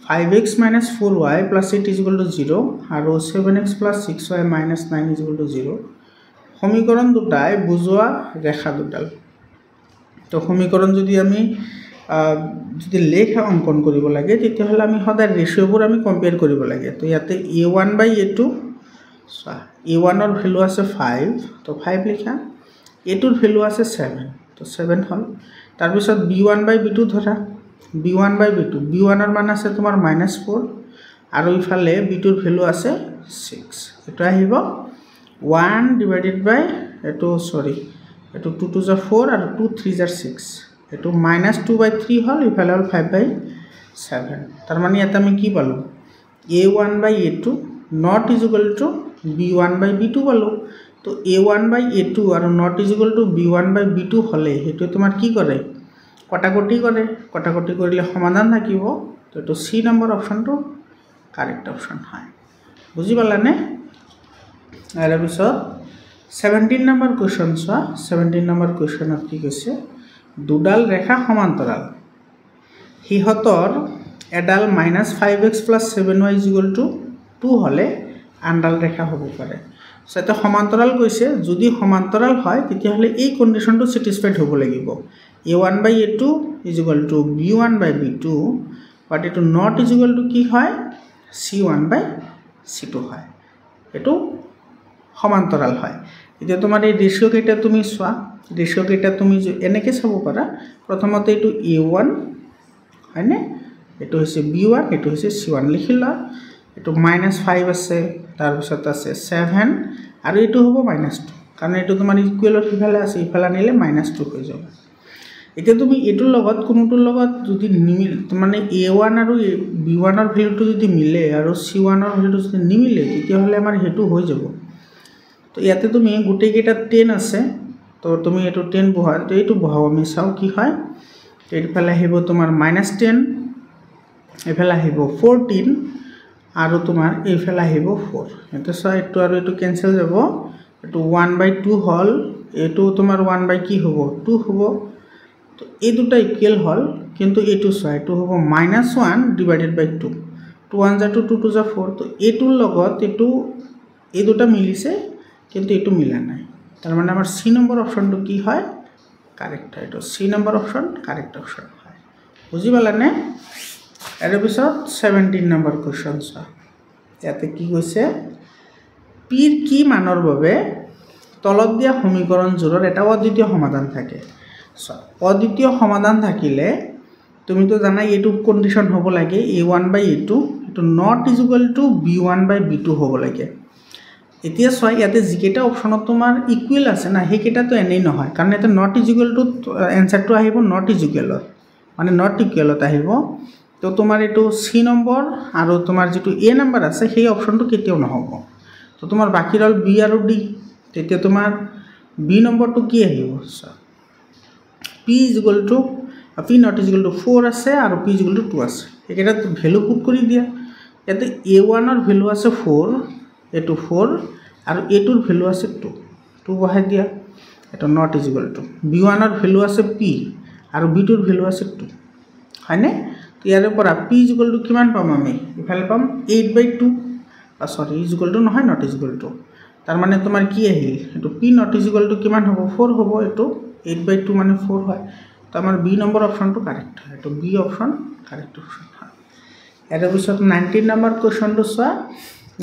5x - 4y + 8 = 0 আৰু 7x + 6y - 9 = 0 সমীকৰণ দুটাই বুজোৱা ৰেখা দুডাল তো সমীকৰণ যদি আমি যদি লেখা অঙ্কন কৰিব লাগে তেতিয়া হলে আমি সদায় ৰেশিওবোৰ আমি কম্পেয়াৰ কৰিব লাগে তো ইয়াতে a1 / a2 সো a1 এর ভ্যালু আছে 5 তো 5 লিখা a2 এর ভ্যালু আছে 7 তো 7 হল তার পিছত b1 / b2 ধৰা b1 / b2 b1 এৰ মান আছে তোমাৰ -4 আৰু ইফালে b2 এর ভ্যালু আছে 6 এটা আহিব 1 ডিভাইডেড বাই এটো সরি এটো 2 2 * 4 আর 2 3 * 6 এটো -2/3 হল ইফালে হল 5/7 তার মানে এটা আমি কি পালো a1 / a2 not is equal to b1 / b2 পালো তো a1 / a2 are not is equal to b1 / b2 হলে হেতু তোমার কি করে কটাকটি কৰিলে সমাধান থাকিব তো এটো সি নম্বৰ অপশনটো কাৰেক্ট অপশন হয় বুজি পালানে আৰ পিছত 17 নম্বৰ কোৱেশ্চন চোৱা 17 নম্বৰ কোৱেশ্চনত কি কৈছে দুডাল ৰেখা সমান্তৰাল হিহতৰ এডাল -5x + 7y = 2 হলে আনডাল ৰেখা হ'ব পাৰে সো এটা সমান্তৰাল কৈছে যদি সমান্তৰাল হয় তেতিয়া হলে এই কন্ডিশনটো স্যাটিসফাইড হ'ব লাগিব a1 / a2 = b1 / b2 বাট এটো নট ইজ ইকুয়াল টু কি হয় c1 / c2 হয় এটো সমান্তরাল হয় এতিয়া তোমাৰ এই ৰেশিও কেইটা তুমি চোৱা ৰেশিও কেইটা তুমি এনেকৈ চাব পাৰা প্ৰথমতে এটো a1 হয়নে এটো হৈছে b1 এটো হৈছে c1 লিখিলা এটো -5 আছে তাৰ পিছত আছে 7 আৰু এটো হ'ব -2 কাৰণ এটো তোমাৰ ইকুৱেলৰ ইফালে আছে ইফালে নিলে -2 হৈ যাব এতিয়া তুমি এটোৰ লগত কোনটোৰ লগত যদি নিমিল মানে a1 আৰু b1 এৰ ভ্যালুটো যদি মিলে আৰু c1 এৰ ভ্যালুটো যদি নিমিলে তেতিয়া হলে আমাৰ হেতু হৈ যাব তো ইয়াতে তুমি গুটে কেটা 10 আছে তো তুমি এটো 10 বহা তো এটো বহাও আমি চাও কি হয় তো এফালে আহিব তোমাৰ -10 এফালে আহিব 14 আৰু তোমাৰ এফালে আহিব 4 এটা সা এটো আৰু এটো ক্যান্সেল যাব এটো 1/2 হল এটো তোমাৰ 1 কি হ'ব 2 হ'ব তো এই দুটা ইকুয়াল হল কিন্তু এটো সা এটো হ'ব -1 ডিভাইডেড বাই 2 2 1 * 2 2 2 * 4 তো এটোৰ লগত এটো এই দুটা মিলিছে কিন্তু এটো মিলা নাই তাৰ মানে আমাৰ সি নম্বৰ অপশনটো কি হয় কাৰেক্ট হয় এটো সি নম্বৰ অপশন কাৰেক্ট অপশন হয় বুজি পালানে এৰ পিছত 17 নম্বৰ কোৱেশ্চন চা ইয়াতে কি কৈছে পিৰ কি মানৰ বাবে তলত দিয়া সমীকৰণ জোৰৰ এটা অদ্বিতীয় সমাধান থাকে সো অদ্বিতীয় সমাধান থাকিলে তুমি তো জানাই এটো কন্ডিশন হ'ব লাগে a1 / a2 এটো not is equal two b1 / b2 হ'ব লাগে এতিয়া সয় ইয়াতে যিকেটা অপশনত তোমাৰ ইকুয়াল আছে না হেকেটা তো এনেই নহয় কাৰণ এটা নট ইজ ইকুয়াল টু আনসাৰটো আহিব নট ইজ ইকুয়াল মানে নট ইকুয়ালত আহিব তো তোমাৰ এটো সি নম্বৰ আৰু তোমাৰ যেটো এ নম্বৰ আছে সেই অপশনটো কেতিয়াও নহব তো তোমাৰ বাকি ৰল বি আৰু ডি তেতিয়া তোমাৰ বি নম্বৰটো কি আহিব p = p not is equal to 4 আছে আৰু p = 2 আছে এইকেইটা ভ্যালু পুট কৰি দিয়া ইয়াতে a1 ৰ ভ্যালু আছে 4 a2 4 আৰু a2 ৰ ভ্যালু আছে 2 2 বহাই দিয়া এটা not is equal two b1 ৰ ভ্যালু আছে p আৰু b2 ৰ ভ্যালু আছে 2 হয়নে তো ইয়াৰে পৰা p ইজ ইকুয়াল টু কিমান পাম আমি ইফালে পাম 8/2 সরি ইজ ইকুয়াল টু নহয় নট ইজ ইকুয়াল টু তার মানে তোমার কি আহিল এটো p not is equal two কিমান হ'ব 4 হ'ব এটো 8/2 মানে 4 হয় তো আমার b নম্বৰ অপশনটো কাৰেক্ট হয় এটো b অপশন কাৰেক্ট অপশন হয় এৰ পিছত 19 নম্বৰ কোৱেশ্চনটো চোৱা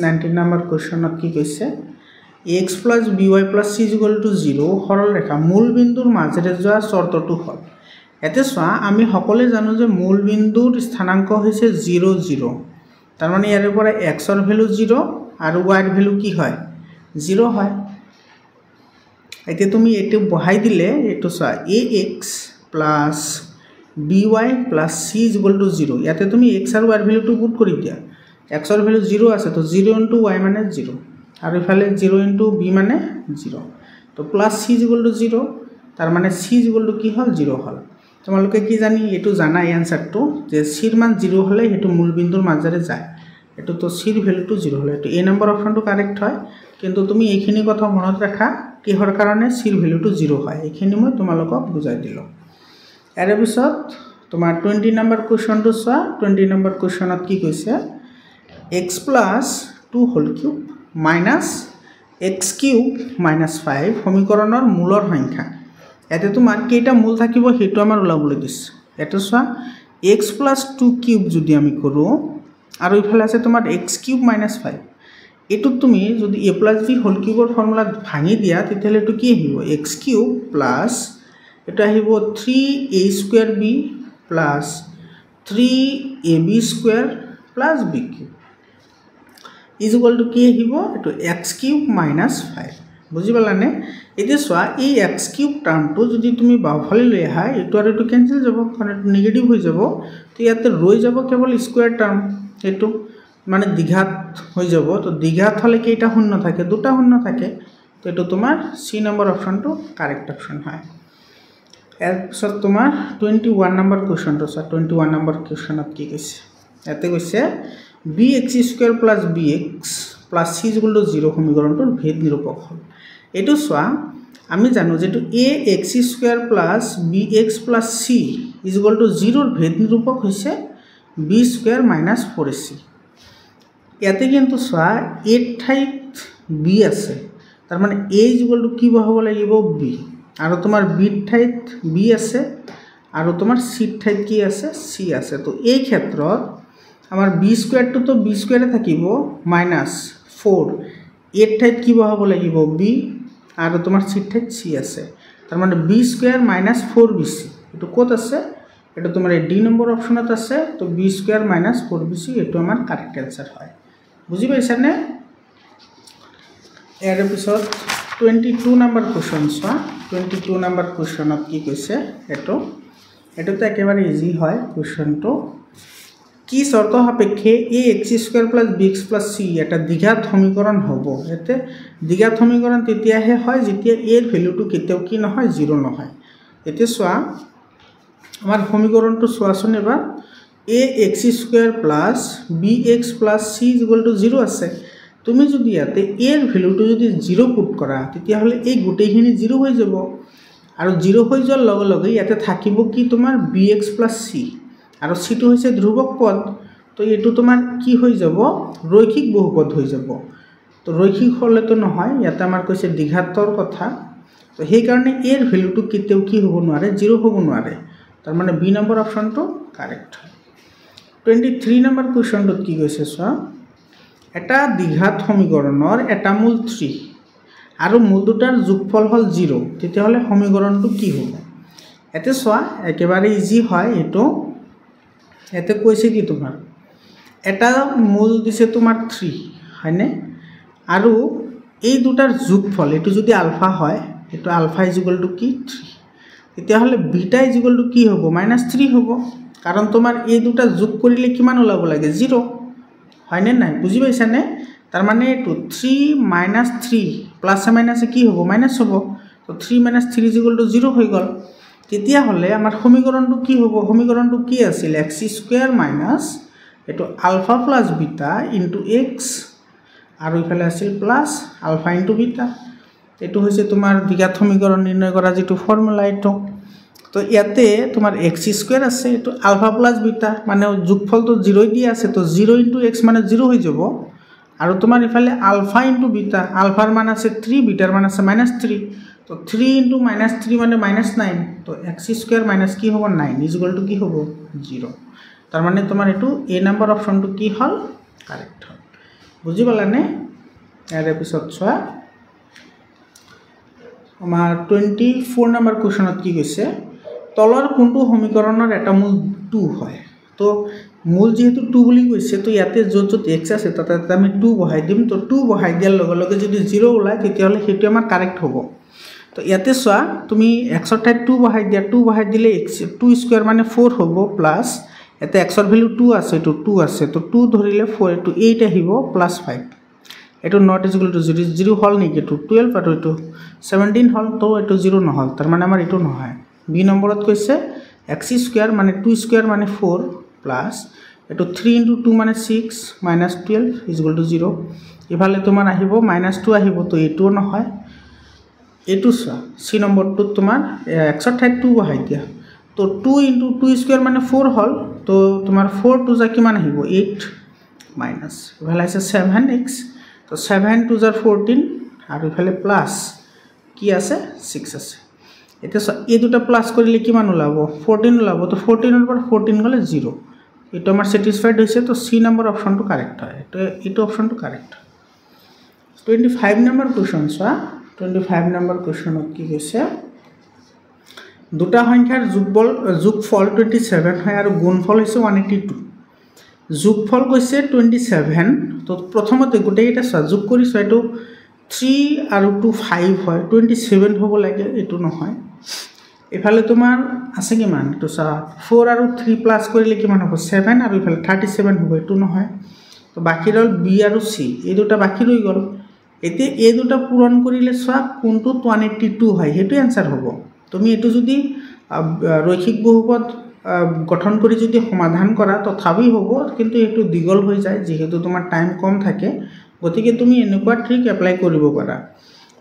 19 নম্বৰ কোৱেশ্চনত কি কৈছে x + by + c = 0 সৰল ৰেখা মূল বিন্দুৰ মাজেৰে যোৱা শৰ্তটো হ'ল এতে চোৱা আমি সকলোৱে জানো যে মূল বিন্দুৰ স্থানাঙ্ক হৈছে 0 0 তাৰ মানে ইয়াৰ পৰা x ৰ ভ্যালু 0 আৰু y ৰ ভ্যালু কি হয় 0 হয় এতিয়া তুমি এটো বহাই দিলে এটো চোৱা ax + by + c = 0 ইয়াতে তুমি x আৰু y ৰ ভ্যালুটো পুট কৰি দিয়া x ৰ ভ্যালু 0 আছে তো 0 * y মানে 0 আৰু ইফালে 0 * b মানে 0 তো + c = 0 তার মানে c = কি হল 0 হল তোমালোকে কি জানি এটো জানা আনসারটো যে c ৰ মান 0 হলে হেতু মূল বিন্দুৰ মাজেৰে যায় এটো তো c ৰ ভ্যালুটো 0 হলে এটো a নম্বৰ অপশনটো কাৰেক্ট হয় কিন্তু তুমি এইখিনি কথা মনত ৰাখা কিহৰ কাৰণে c ৰ ভ্যালুটো 0 হয় এইখিনি মই তোমালোকক বুজাই দিলো এৰ পিছত তোমাৰ 20 নম্বৰ কোৱেশ্চনটো চোৱা 20 নম্বৰ কোৱেশ্চনত কি কৈছে x + 2 whole cube - x cube - 5 সমীকৰণৰ মূলৰ সংখ্যা এতে তোমাৰ কেইটা মূল থাকিব হেতু আমাৰ ওলাবলৈ দিছে এটো চোৱা x + 2 কিউব যদি আমি কৰো আৰু ইফালে আছে তোমাৰ x কিউব - 5 এটো তুমি যদি a + b হোল কিউবৰ ফৰ্মুলা ভাঙি দিয়া তেতিয়ালে এটো কি আহিব x কিউব প্লাস এটা আহিব 3a² b plus 3ab² plus b cube is equal two কি আহিব এটো x কিউব - 5 বুজি পালানে এতিয়া চোৱা এই x কিউব টাৰ্মটো যদি তুমি বাওফালে লৈ আহা এটো আৰু এটো কেনসেল যাব কাৰণ এটো নেগেটিভ হৈ যাব তো ইয়াতে ৰৈ যাব কেৱল স্কয়াৰ টাৰ্ম এটো মানে দ্বিঘাত হৈ যাব তো দ্বিঘাত হলে কেইটা শূন্য থাকে দুটা শূন্য থাকে তো এটো তোমাৰ c নম্বৰ অপশনটো কাৰেক্ট অপশন হয় এৰ পিছত তোমাৰ 21 নম্বৰ কোৱেশ্চনটো চোৱা 21 নম্বৰ কোৱেশ্চনত কি কৈছে ইয়াতে কৈছে bx² + bx + c = 0 সমীকৰণটোৰ ভেদ নিৰূপক হ'ল এটো চোৱা আমি জানো যেটো ax² + bx + c = 0 ৰ ভেদ নিৰূপক হৈছে b² - 4ac ইয়াতে কিন্তু চোৱা a ঠাইত b আছে তাৰ মানে a = কি বহাব লাগিব b আৰু তোমাৰ b ঠাইত b আছে আৰু তোমাৰ c ঠাইত কি আছে c আছে তো এই ক্ষেত্ৰত আমাৰ b² টো তো b² এ থাকিব -4 a ঠাইত কি বহাব লাগিব b আৰু তোমাৰ c ঠাইত c আছে তাৰ মানে b² - 4bc এটো কত আছে এটো তোমাৰ ডি নম্বৰ অপশনত আছে তো b² - 4bc এটো আমাৰ কাৰেক্ট आंसर হয় বুজি পাইছা নে এৰ পিছত 22 নম্বৰ কোৱেশ্চন চোৱা 22 নম্বৰ কোৱেশ্চনত কি কৈছে এটো তো একেবাৰে ইজি হয় কোৱেশ্চনটো কি শর্ত সাপেক্ষে ax² + bx + c এটা দ্বিঘাত সমীকরণ হ'ব এতে দ্বিঘাত সমীকরণ তেতিয়াহে হয় যেতিয়া a এর ভ্যালুটো কেতিয়াও কি নহয় 0 নহয় এতে চোৱা আমাৰ সমীকৰণটো চোৱাচোন এবাৰ ax² + bx + c = 0 আছে তুমি যদি ইয়াতে a এর ভ্যালুটো যদি 0 পুট কৰা তেতিয়া হলে এই গোটেইখিনি 0 হৈ যাব আৰু 0 হৈ যোৱাৰ লগে লগে ইয়াতে থাকিব কি তোমাৰ bx + c আৰু c টো হৈছে ধ্ৰুবক পদ তো এটো তোমাৰ কি হৈ যাব ৰৈখিক বহুপদ হৈ যাব তো ৰৈখিক হলে তো নহয় ইয়াতে আমাৰ কৈছে দ্বিঘাতৰ কথা তো সেই কাৰণে এৰ ভ্যালুটো কেতিয়াও কি হ'ব নোৱাৰে 0 হ'ব নোৱাৰে তাৰ মানে বি নম্বৰ অপশনটো কাৰেক্ট হয় 23 নম্বৰ কোৱেশ্চনটোত কি কৈছে চোৱা এটা দ্বিঘাত সমীকৰণৰ এটা মূল 3 আৰু মূল দুটাৰ যোগফল হল 0 তেতিয়া হলে সমীকৰণটো কি হ'ব এতে চোৱা একেবাৰে ইজি হয় এটো এতে কৈছে কি তোমাৰ এটা মূল দিছে তোমাৰ 3 হয়নে আৰু এই দুটাৰ যোগফল এটো যদি আলফা হয় এটো আলফা = কি 3 তেতিয়া হলে বিটা = কি হ'ব -3 হ'ব কাৰণ তোমাৰ এই দুটা যোগ কৰিলে কিমান ওলাব লাগে 0 হয়নে নাই বুজি পাইছা নে তাৰ মানে এটো 3 - 3 প্লাস মাইনাস কি হ'ব মাইনাস হ'ব তো 3 - 3 = 0 হৈ গল তেতিয়া হলে আমাৰ সমীকৰণটো কি হ'ব সমীকৰণটো কি আছিল x স্কয়াৰ মাইনাস এটো alpha plus beta into x আৰু ইফালে আছিল প্লাস আলফা ইনটু বিটা এটো হৈছে তোমাৰ দ্বিঘাত সমীকৰণ নিৰ্ণয় কৰা যেটো ফৰ্মুলা এটো তো ইয়াতে তোমাৰ x স্কয়াৰ আছে এটো আলফা প্লাস বিটা মানে যোগফলটো 0 দিয়া আছে তো 0 ইনটু x মানে 0 হৈ যাব আৰু তোমাৰ ইফালে আলফা ইনটু বিটা আলফাৰ মান আছে 3 বিটাৰ মান আছে -3 তো 3 ইনটু -3 মানে -9 তো x স্কয়ার মাইনাস কি হ'ব 9 ইজ ইকুয়াল টু কি হ'ব 0 তার মানে তোমার এটু এ নাম্বার অপশনটো কি হল কারেক্ট হল বুঝি পালানে এর এপিসোড ছোৱা আমাৰ 24 নম্বৰ কোৱেশ্চনত কি কৈছে তলৰ কোনটো সমীকৰণৰ এটা মূল 2 হয় তো মূল যেহেতু 2 বুলি কৈছে তো ইয়াতে যত যত x আছে তাতে আমি 2 বহাই দিম তো 2 বহাই দিয়াৰ লগে লগে যদি 0 ওলাই তেতিয়া হলে হেতু আমাৰ কারেক্ট হ'ব তো ইয়াতে সোয়া তুমি x এর ঠাইত 2 বহাই দিয়া 2 বহাই দিলে x 2 স্কয়ার মানে 4 হ'ব প্লাস এতে x এর ভ্যালু 2 আছে তো 2 আছে তো 2 ধৰিলে 4 এটো 8 আহিব প্লাস 5 এটো নট ইজ ইকুয়াল টু 0 0 হল নেকি তো 12 আৰু এটো 17 হল তো এটো 0 নহল তাৰ মানে আমাৰ এটো নহয় বি নম্বৰত কৈছে x স্কয়ার মানে 2 স্কয়ার মানে 4 প্লাস এটো 3 ইনটু 2 মানে 6 মাইনাস 12 ইজ ইকুয়াল টু 0 ইফালে তোমাৰ আহিব -2 আহিব তো এটো নহয় এটু সি নম্বরটো তোমার x এর ঠাইত 2 বহাই দিয়া তো 2 ইনটু 2 স্কয়ার মানে 4 হল তো তোমার 4 টু যা কিমান আহিব 8 মাইনাস ইফালে আছে 7x তো 7 টু যা 14 আৰু ইফালে প্লাস কি আছে 6 আছে এটা এই দুটা প্লাস কৰিলে কিমান ওলাব 14 ওলাব তো 14 এৰ পৰ 14 গলে 0 এটা আমাৰ স্যাটিসফাইড হৈছে তো সি নম্বৰ অপশনটো কাৰেক্ট হয় তো এটো অপশনটো কাৰেক্ট 25 নম্বৰ কোৱেশ্চন সোয়া 25 নম্বৰ কোৱেশ্চনত কি কৈছে দুটা সংখ্যাৰ যোগফল 27 হয় আৰু গুণফল হৈছে 182 যোগফল কৈছে 27 তো প্ৰথমতে গোটেইটা যোগ কৰিছো এটো 3 আৰু 2 5 হয় 27 হ'ব লাগে এটো নহয় এফালে তোমাৰ আছে কিমান তো 4 আৰু 3 প্লাস কৰিলে কিমান হ'ব 7 আৰু ইফালে 37 হ'ব এটো নহয় তো বাকি ৰল বি আৰু সি এই দুটা বাকি ৰৈ গল এতে এই দুটা পূরণ করিলে সোয়া কোনটো 182 হয় হেতু आंसर হ'ব তুমি এটো যদি রৈখিক বহুপদ গঠন কৰি যদি সমাধান কৰা তথাপি হ'ব কিন্তু এটো দিগল হৈ যায় যেহেতু তোমাৰ টাইম কম থাকে গতিকে তুমি এনেকুৱা ট্ৰিক এপ্লাই কৰিব পাৰা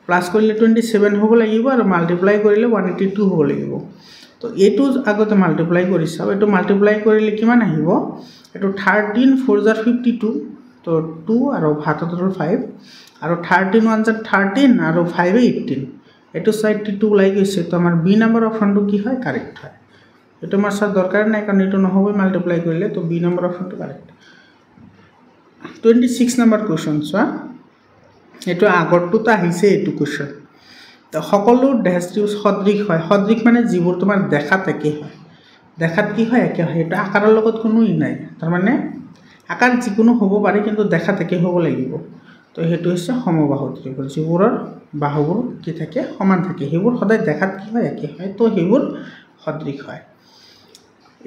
প্লাস কৰিলে 27 হ'ব লাগিব আৰু মাল্টিপ্লাই কৰিলে 182 হ'ব লাগিব তো এটো আগতে মাল্টিপ্লাই কৰি চাও এটো মাল্টিপ্লাই কৰিলে কিমান আহিব এটো 13 4 * 52 তো 2 আৰু ভাতত 5 আৰু 13 1 * 13 আৰু 5 18 এটো 82 ওলাই গৈছে তো আমাৰ বি নম্বৰ অপশনটো কি হয় কাৰেক্ট হয় এটো আমাৰ সাথে দৰকাৰ নাই কাৰণ এটো নহব মাল্টিপ্লাই কৰিলে তো বি নম্বৰ অপশনটো কাৰেক্ট 26 নম্বৰ কোৱেশ্চন সোয়া এটো আগৰটোত আহিছে এটো কোৱেশ্চন তো সকলো ডেস্টিউস সদৃশ হয় সদৃশ মানে যিবোৰ তোমাৰ দেখাত একে হয় দেখাত কি হয় একে হয় এটা আকাৰৰ লগত কোনো ই নাই তাৰ মানে আকাৰ যিকোনো হ'ব পাৰে কিন্তু দেখাত একে হ'ব লাগিব তো হেতু হৈছে সমবাহু ত্ৰিভুজ যিবোৰৰ বাহুবোৰ কি থাকে সমান থাকে হেবোৰ সদায় দেখাত কি হয় একে হয় তো হেবোৰ সদৃশ হয়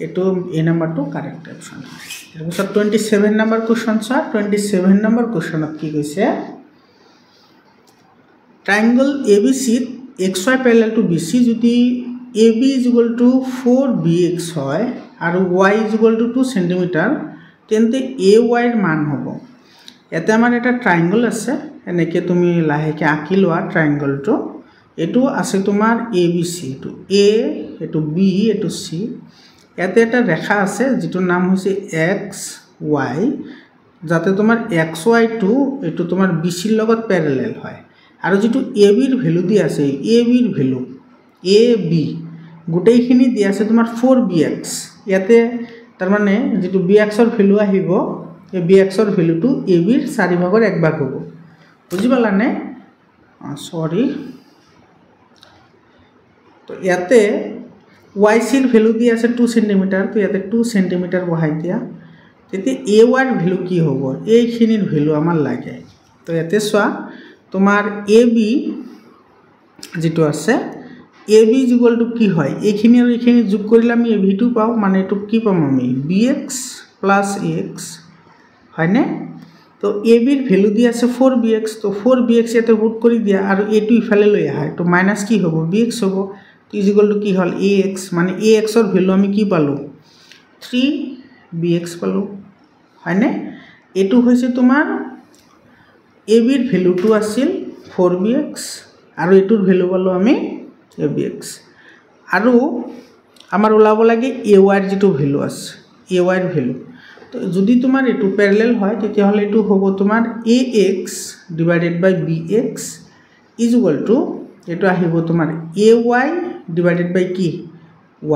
এটো এ নাম্বাৰটো কাৰেক্ট অপশন হয় তাৰপিছত 27 নম্বৰ কোৱেশ্চন চা 27 নম্বৰ কোৱেশ্চনত কি কৈছে triangle ABC xy parallel to BC যদি AB = 4bx হয় আৰু y = 2 cm তেন্তে AY এৰ মান হ'ব এতে আমাৰ এটা ট্ৰায়াঙ্গল আছে এনেকে তুমি লাহেকে আঁকি লোৱা ট্ৰায়াঙ্গলটো এটো আছে তোমাৰ ABC এটো A এটো B এটো C ইয়াতে এটা ৰেখা আছে যেটো নাম হৈছে XY যাতে তোমাৰ XY টো এটো তোমাৰ BC ৰ লগত প্যাৰালেল হয় আৰু যেটো AB ৰ ভ্যালু দি আছে AB ৰ ভ্যালু AB গোটেইখিনি দি আছে তোমাৰ 4bx ইয়াতে তাৰ মানে যেটো bx ৰ ভ্যালু আহিব এই bx ৰ ভ্যালুটো ab ৰ 4 ভাগৰ 1 ভাগ হ'ব বুজি পালানে সৰি তো ইয়াতে yc ৰ ভ্যালু দি আছে 2 cm তো ইয়াতে 2 cm বহাই দিয়া তেতি ay ৰ ভ্যালু কি হ'ব এইখিনিৰ ভ্যালু আমাৰ লাগে তো ইয়াতে সোয়া তোমাৰ ab যেটো আছে ab = কি হয় এইখিনি আৰু এইখিনি যোগ কৰিলে আমি ab টো পাও মানে এটো কি পাম আমি bx + ax হয়নে তো ab ৰ ভ্যালু দি আছে 4bx তো 4bx এতে পুট কৰি দিয়া আৰু এটো ইফালে লৈ আহা তো মাইনাস কি হ'ব bx হ'ব তো ইজ ইকুয়াল টু কি হল ax মানে ax এর ভ্যালু আমি কি পালো 3bx পালো হয়নে এটু হইছে তোমার ab এর ভ্যালুটো আছিল 4bx আৰু এটুৰ ভ্যালু পালো আমি abx আৰু আমাৰ ওলাব লাগে ay এর যেটো ভ্যালু আছে ay এর ভ্যালু তো যদি তোমার এটু প্যারালাল হয় তেতিয়া হলে এটু হ'ব তোমার ax divided by bx is equal to a two আহিব তোমার ay ডিভাইডেড বাই কি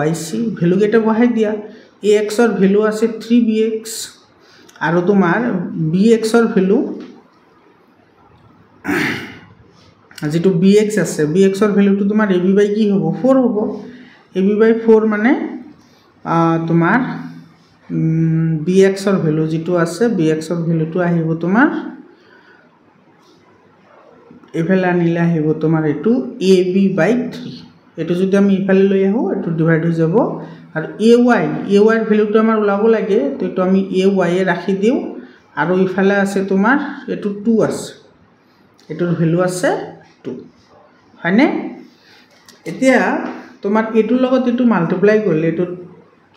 yc ভ্যালু কেটা বহাই দিয়া ax এর ভ্যালু আছে 3bx আৰু তোমার bx এর ভ্যালু যেটো bx আছে bx এর ভ্যালুটো তোমার ab বাই কি হ'ব 4 হ'ব ab বাই 4 মানে তোমার bx এর ভ্যালু যেটো আছে bx এর ভ্যালুটো আহিব তোমার এফালে আনিলে আহিব তোমার এটু ab বাই 3 এটু যদি আমি ইফালে লৈ আহো এটু ডিভাইড হৈ যাব আৰু ay এৰ ভ্যালুটো আমাৰ ওলাব লাগে তো এটু আমি ay এ ৰাখি দিও আৰু ইফালে আছে তোমাৰ এটু 2 আছে এটুৰ ভ্যালু আছে 2 হয়নে এতিয়া তোমাৰ এটুৰ লগত এটু মাল্টিপ্লাই কৰিলে এটু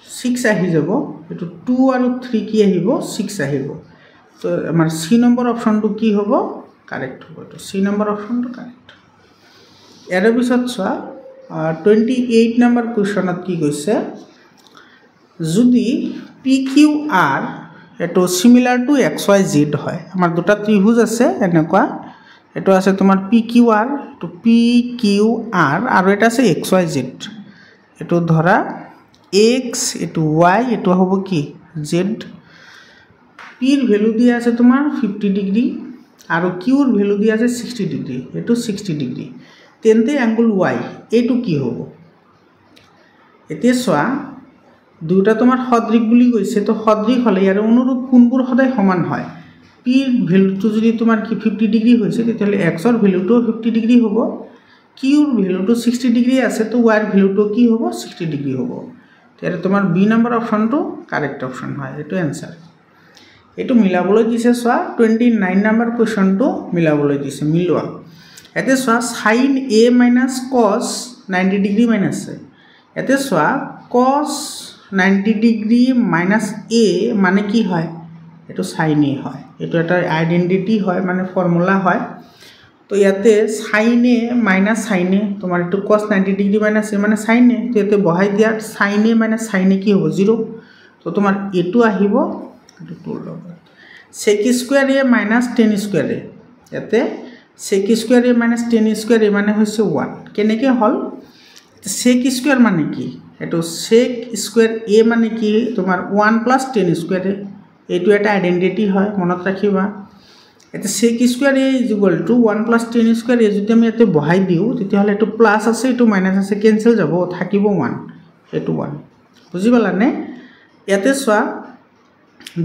6 আহি যাব এটু 2 আৰু 3 কি আহিব 6 আহিব তো আমাৰ সি নম্বৰ অপশনটো কি হ'ব কাৰেক্ট হবে তো সি নাম্বাৰ অপশনটো কাৰেক্ট এৰ পিছত চোৱা 28 নাম্বাৰ কোশ্চনত কি কৈছে যদি PQR এটো সিমিলাৰ টু XYZ হয় আমাৰ দুটা ত্ৰিভুজ আছে এনেকুৱা এটো আছে তোমাৰ PQR তো PQR আৰু এটা আছে XYZ এটো ধৰা X এটো Y এটো হ'ব কি Z P এৰ ভ্যালু দিয়া আছে তোমাৰ 50 ডিগ্ৰি আৰু q এর ভ্যালু দিয়া আছে 60 ডিগ্রি এটো 60 ডিগ্রি তেন্তে অ্যাঙ্গেল y এটু কি হ'ব এতিয়া সোয়া দুটা তোমার সদৃশ বুলি কৈছে তো সদৃশ হলে ইয়াৰ অনুৰূপ কোনবোৰ সদায় সমান হয় p এর ভ্যালুটো যদি তোমার কি 50 ডিগ্রি হৈছে তেতিয়ালে x এর ভ্যালুটো 50 ডিগ্রি হ'ব q এর ভ্যালুটো 60 ডিগ্রি আছে তো y এর ভ্যালুটো কি হ'ব 60 ডিগ্রি হ'ব তাহলে তোমার বি নাম্বার অপশনটো কারেক্ট অপশন হয় এটো आंसर এটো মিলাবলৈ দিছে সোয়া 29 নাম্বার কোশ্চনটো মিলাবলৈ দিছে মিলোৱা এতে সোয়া sin a - cos 90 degree minus এতে সোয়া cos 90 ডিগ্রি মাইনাস a মানে কি হয় এটো sin a হয় এটো এটা আইডেন্টিটি হয় মানে ফর্মুলা হয় তো ইয়াতে sin a minus sin a তোমার এটো cos 90 ডিগ্রি মাইনাস a মানে sin a তো এতে বহাই দিয়া sin a minus sin a কি হ'ব 0 তো তোমার এটো আহিব এটো টুল লব sec square a minus tan square a এতে sec square a minus tan square a মানে হইছে 1 কেনেকে হল sec স্কয়ার মানে কি এটো sec স্কয়ার a মানে কি তোমার 1 প্লাস tan স্কয়ার a এটো এটা আইডেন্টিটি হয় মনত রাখিবা এতে sec square a is equal two 1 plus tan square a যদি আমি এতে বহাই দিও তেতিয়া হলে এটো প্লাস আছে এটো মাইনাস আছে ক্যান্সেল যাব থাকিব 1 এটো 1 বুঝি পালানে এতে সোয়া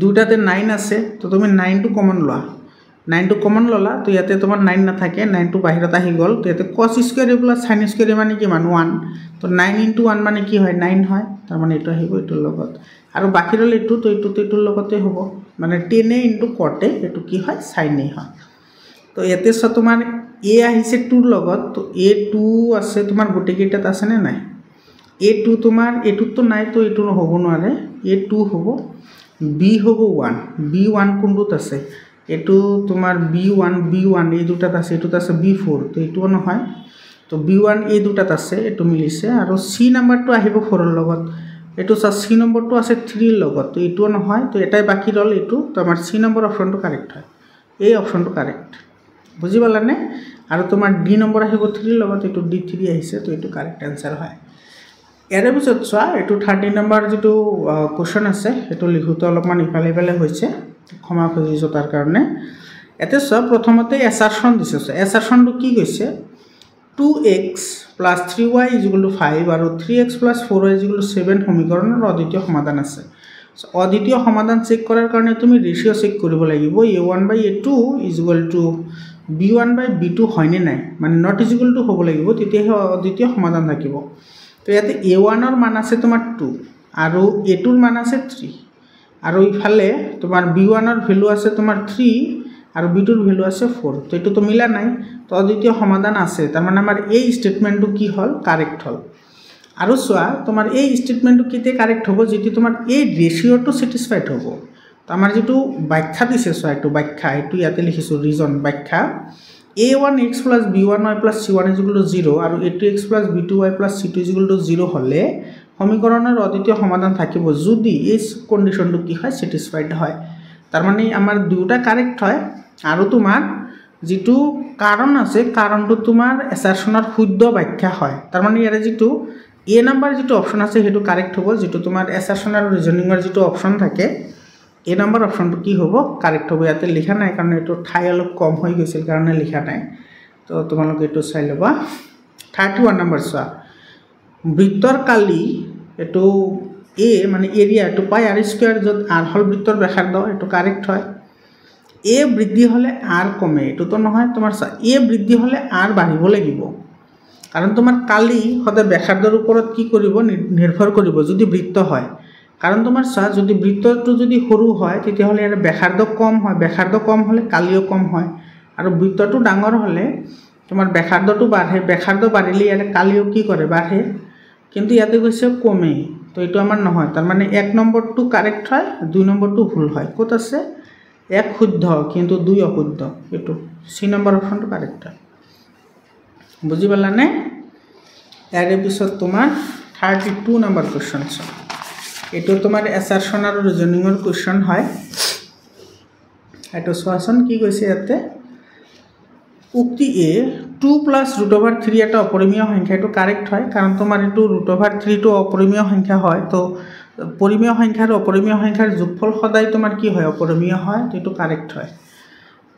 দুটাতে 9 আছে তো তুমি 9 টু কমন লয়া 9 টু কমন ললা তো ইয়াতে তোমার 9 না থাকে 9 টু বাহিৰত আহি গল তো ইয়াতে cos square a plus sin square a মানে কি মান 1 তো 9 * 1 মানে কি হয় 9 হয় তার মানে এটা আহিব এটোৰ লগত আৰু বাকি ৰলে এটো তো এটোৰ লগতে হ'ব মানে tan a * cot a এটো কি হয় sin a হয় তো ইয়াতে স তোমার a আহিছে 2 ৰ লগত তো a2 আছে তোমার গুটে কেইটাত আছে নে নাই a2 তোমার এটোত তো নাই তো এটো হ'ব নোৱাৰে a2 হ'ব b হ'ব 1 b1 কোনটোত আছে এটো তোমার b1 এই দুটাত আছে এটোত আছে b4 তো এটো নহয় তো b1 এই দুটাত আছে এটো মিলিছে আৰু c নাম্বাৰটো আহিব 4 ৰ লগত এটো c নম্বৰটো আছে 3 ৰ লগত তো এটো নহয় তো এটাই বাকি ৰল এটো তো আমাৰ c নম্বৰ অপশনটো কাৰেক্ট হয় এই অপশনটো কাৰেক্ট বুজি পালানে আৰু তোমাৰ d নম্বৰ আহিব 3 ৰ লগত এটো d3 আহিছে তো এটো কাৰেক্ট आंसर হয় এৰ পিছত চোৱা এটো 30 নম্বৰ যেটো কোশ্চন আছে এটো লিখোতে অলপমান ইফালে ইফালে হৈছে ক্ষমা খুজিছো তাৰ কাৰণে এতে সব প্ৰথমতে এসাৰশন দিছে এসাৰশনটো কি কৈছে 2x + 3y = 5 আৰু 3x + 4y = 7 সমীকৰণৰ অদ্বিতীয় সমাধান আছে অদ্বিতীয় সমাধান চেক কৰাৰ কাৰণে তুমি ৰেশিও চেক কৰিব লাগিব a1/a2 = b1/b2 হয়নে নাই মানে নট ইকুয়াল টু হ'ব লাগিব তেতিয়াহে অদ্বিতীয় সমাধান থাকিব তো ইয়াতে a1 ৰ মান আছে তোমাৰ 2 আৰু a2 ৰ মান আছে 3 আৰু ইফালে তোমাৰ b1 ৰ ভ্যালু আছে তোমাৰ 3 আৰু b2 ৰ ভ্যালু আছে 4 তো এটো তো মিলা নাই তো অদ্বিতীয় সমাধান আছে তার মানে আমাৰ এই স্টেটমেন্টটো কি হল কাৰেক্ট হল আৰু চোৱা তোমাৰ এই ষ্টেটমেণ্টটো কেতিয়া কাৰেক্ট হ'ব যেতি তোমাৰ এই ৰেচিঅ'টো ছেটিছফাইড হ'ব তো আমাৰ যেটো ব্যাখ্যা দিছে চোৱা এইটো ব্যাখ্যা এইটো ইয়াতে লিখিছো ৰিজন ব্যাখ্যা a1x + b1y + c1 = 0 আৰু a2x + b2y + c2 = 0 হলে সমীকৰণৰ অদ্বিতীয় সমাধান থাকিব যদি এই কন্ডিশনটো কি হয় ছেটিছফাইড হয় তাৰ মানে আমাৰ দুটা কাৰেক্ট হয় আৰু তোমাৰ যেটো কাৰণ আছে কাৰণটো তোমাৰ এছাৰশনৰ শুদ্ধ ব্যাখ্যা হয় তাৰ মানে ইয়াৰে যেটো এ নাম্বাৰ যেটো অপচন আছে হেতু কাৰেক্ট হ'ব যেটো তোমাৰ এছাৰশন আৰু ৰিজনিংৰ যেটো অপচন থাকে এ নাম্বাৰ অপচনটো কি হ'ব কাৰেক্ট হ'ব ইয়াতে লিখা নাই কাৰণ এটো ঠাই অলপ কম হৈ গৈছিল কাৰণে লিখা নাই তো তোমালোকে এটো চাই লবা 31 নম্বৰ চোৱা বৃত্তৰ কালি এটো এ মানে এৰিয়া এটো পাই r স্কয়াৰ যত r হল বৃত্তৰ ব্যাসাৰ্ধ এটো কাৰেক্ট হয় এ বৃদ্ধি হলে r কমে এটো তো নহয় তোমাৰ এ বৃদ্ধি হলে r বাঢ়িব লাগিব কাৰণ তোমাৰ কালি হতে ব্যাসাৰ্ধৰ ওপৰত কি কৰিব নিৰ্ভৰ কৰিব যদি বৃত্ত হয় কাৰণ তোমাৰ যদি বৃত্তটো যদি সৰু হয় তেতিয়া হলে এৰ ব্যাসাৰ্ধ কম হয় ব্যাসাৰ্ধ কম হলে কালিও কম হয় আৰু বৃত্তটো ডাঙৰ হলে তোমাৰ ব্যাসাৰ্ধটো বাঢ়ে ব্যাসাৰ্ধ বাঢ়িলে এৰ কালিও কি কৰে বাঢ়ে কিন্তু ইয়াতে কৈছে কমে তো এটো আমাৰ নহয় তাৰ মানে 1 নম্বৰটো কাৰেক্ট হয় 2 নম্বৰটো ভুল হয় কত আছে 1 শুদ্ধ কিন্তু 2 অশুদ্ধ এটো সি নম্বৰ অপচনটো কাৰেক্ট হয় বুজি পালানে ইয়াৰ পিছত তোমাৰ 32 নম্বৰ কোৱেশ্চন আছে এটো তোমাৰ এছাৰশন আৰু ৰিজনিংৰ কোৱেশ্চন হয় এটো সোৱাচন কি কৈছে ইয়াতে উক্তি এ 2 + √3 এটা অপৰিমেয় সংখ্যা এটো কাৰেক্ট হয় কাৰণ তোমাৰ এটো √3 টো অপৰিমেয় সংখ্যা হয় তো পৰিমেয় সংখ্যা আৰু অপৰিমেয় সংখ্যাৰ যোগফল সদায় তোমাৰ কি হয় অপৰিমেয় হয় এটো কাৰেক্ট হয়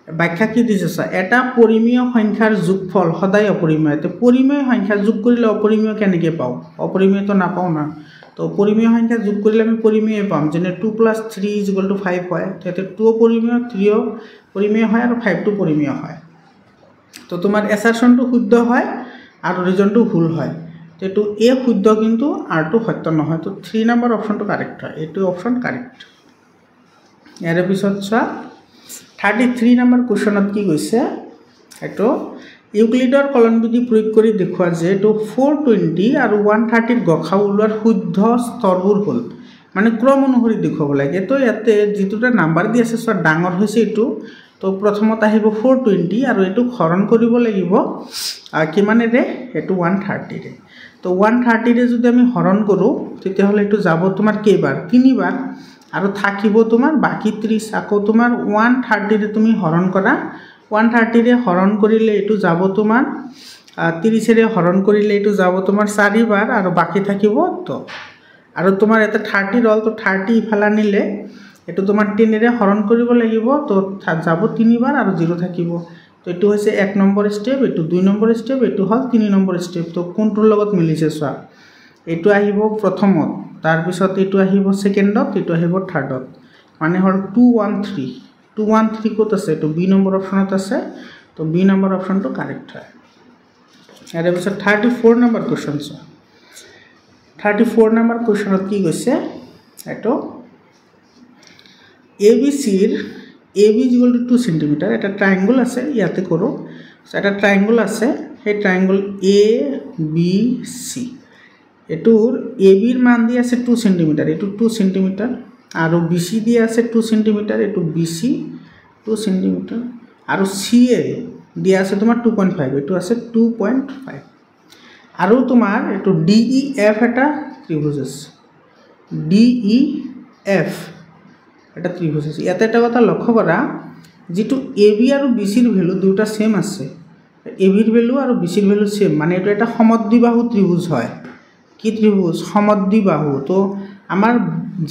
ব্যাখ্যা কি দিছে এটা পৰিমেয় সংখ্যাৰ যোগফল সদায় অপৰিমেয় তো পৰিমেয় সংখ্যা যোগ কৰিলে অপৰিমেয় কেনেকৈ পাও অপৰিমেয় তো নাপাও না তো পৰিমেয় সংখ্যা যোগ কৰিলে আমি পৰিমেয় পাম যেনে 2 + 3 = 5 হয় তেতে 2 পৰিমেয় 3 পৰিমেয় হয় আৰু 5 টো পৰিমেয় হয় তো তোমাৰ এছাৰশনটো শুদ্ধ হয় আৰু ৰিজনটো ভুল হয় তেটো এ শুদ্ধ কিন্তু আৰ টো সত্য নহয় তো 3 নম্বৰ অপচনটো কাৰেক্ট হয় এটো অপচন কাৰেক্ট ইয়াৰ পিছত চোৱা 33 নম্বৰ কোৱেশ্চনত কি কৈছে এটো ইউক্লিডৰ কলন বিধি প্ৰয়োগ কৰি দেখুৱা যে এটো 420 আৰু 130 ৰ গসাউ ওলোৱাৰ শুদ্ধ স্তৰবোৰ হল মানে ক্ৰম অনুসৰি দেখুৱাব লাগে তো ইয়াতে যেটোটা নাম্বাৰ দি আছে সব ডাঙৰ হৈছে এটো তো প্ৰথমত আহিব 420 আৰু এটো হৰণ কৰিব লাগিব কিমানেৰে এটো 130 ৰে তো 130 ৰে যদি আমি হৰণ কৰো তেতিয়া হলে এটো যাব তোমাৰ কেইবাৰ তিনিবাৰ আৰু থাকিব তোমাৰ বাকি 30 আকৌ তোমাৰ 130 ৰে তুমি হৰণ কৰা 130 ৰে হৰণ কৰিলে এটো যাব তোমাৰ 30 ৰে হৰণ কৰিলে এটো যাব তোমাৰ 4 বাৰ আৰু বাকি থাকিব তো আৰু তোমাৰ এটা 30 ৰল তো 30 ইফালা নিলে এটো তোমাৰ 10 ৰে হৰণ কৰিব লাগিব তো যাব 3 বাৰ আৰু 0 থাকিব তো এটো হৈছে 1 নম্বৰ স্টেপ এটো 2 নম্বৰ স্টেপ এটো হল 3 নম্বৰ স্টেপ তো কোনটোৰ লগত মিলিছে চোৱা এটো আহিব প্ৰথমত তাৰ পিছত এটো আহিব সেকেন্ডত এটো আহিব থাৰ্ডত মানে হল 213 213 কত আছে তো বি নম্বৰ অপচনত আছে তো বি নম্বৰ অপচনটো কাৰেক্ট হয় ইয়াৰ পিছত 34 নম্বৰ কোৱেশ্চন চোৱা 34 নম্বৰ কোৱেশ্চনত কি কৈছে এটো ABC ৰ AB = 2 cm এটা ট্ৰায়াঙ্গল আছে ইয়াতে কৰো এটা ট্ৰায়াঙ্গল আছে সেই ট্ৰায়াঙ্গল ABC এটোৰ AB ৰ মান দি আছে 2 cm এটো 2 cm আৰু BC দি আছে 2 cm এটো BC 2 cm আৰু CA দি আছে তোমাৰ 2.5 এটো আছে 2.5 আৰু তোমাৰ এটো DEF এটা ত্ৰিভুজ আছে DEF এটা ত্ৰিভুজ আছে ইয়াতে এটা কথা লক্ষ্য কৰা যেটো AB আৰু BC ৰ ভ্যালু দুটা সেম আছে AB ৰ ভ্যালু আৰু BC ৰ ভ্যালু সেম মানে এটা এটা সমদ্বিবাহু ত্ৰিভুজ হয় কি ত্ৰিভুজ সমদ্বিবাহু তো আমাৰ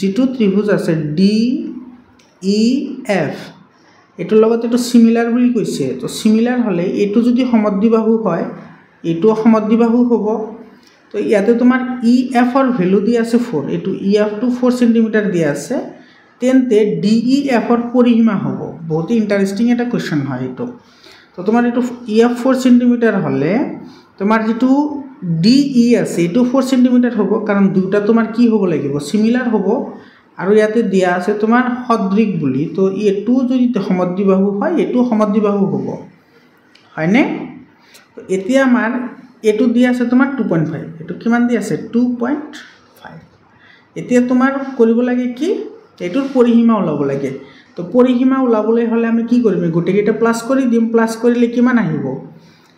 যেটো ত্ৰিভুজ আছে DEF এটোৰ লগত এটো সিমিলাৰ বুলি কৈছে তো সিমিলাৰ হলে এটো যদি সমদ্বিবাহু হয় এটো সমদ্বিবাহু হ'ব তো ইয়াতে তোমাৰ EF ৰ ভ্যালু দি আছে 4 এটো EF টো 4 cm দি আছে তেন্তে DEF ৰ পৰিসীমা হ'ব বহুত ইন্টাৰেস্টিং এটা কোৱেশ্চন হয় এটো তো তোমাৰ এটো EF 4 cm হলে তোমাৰ যেটো DE আছে এটো 4 cm হ'ব কাৰণ দুটা তোমাৰ কি হ'ব লাগিব সিমিলাৰ হ'ব আৰু ইয়াতে দিয়া আছে তোমাৰ সদৃশ বুলি তো এটো যদি সমদ্বিবাহু হয় এটো সমদ্বিবাহু হ'ব হয়নে তো এতিয়া আমাৰ এইটো দি আছে তোমাৰ 2.5 এইটো কিমান দি আছে 2.5 এতিয়া তোমাৰ কৰিব লাগে কি এইটোৰ পৰিসীমা ওলাব লাগে তো পৰিসীমা ওলাবলৈ হলে আমি কি কৰিম গোটেইকেইটা প্লাস কৰি দিম প্লাস কৰিলে কিমান আহিব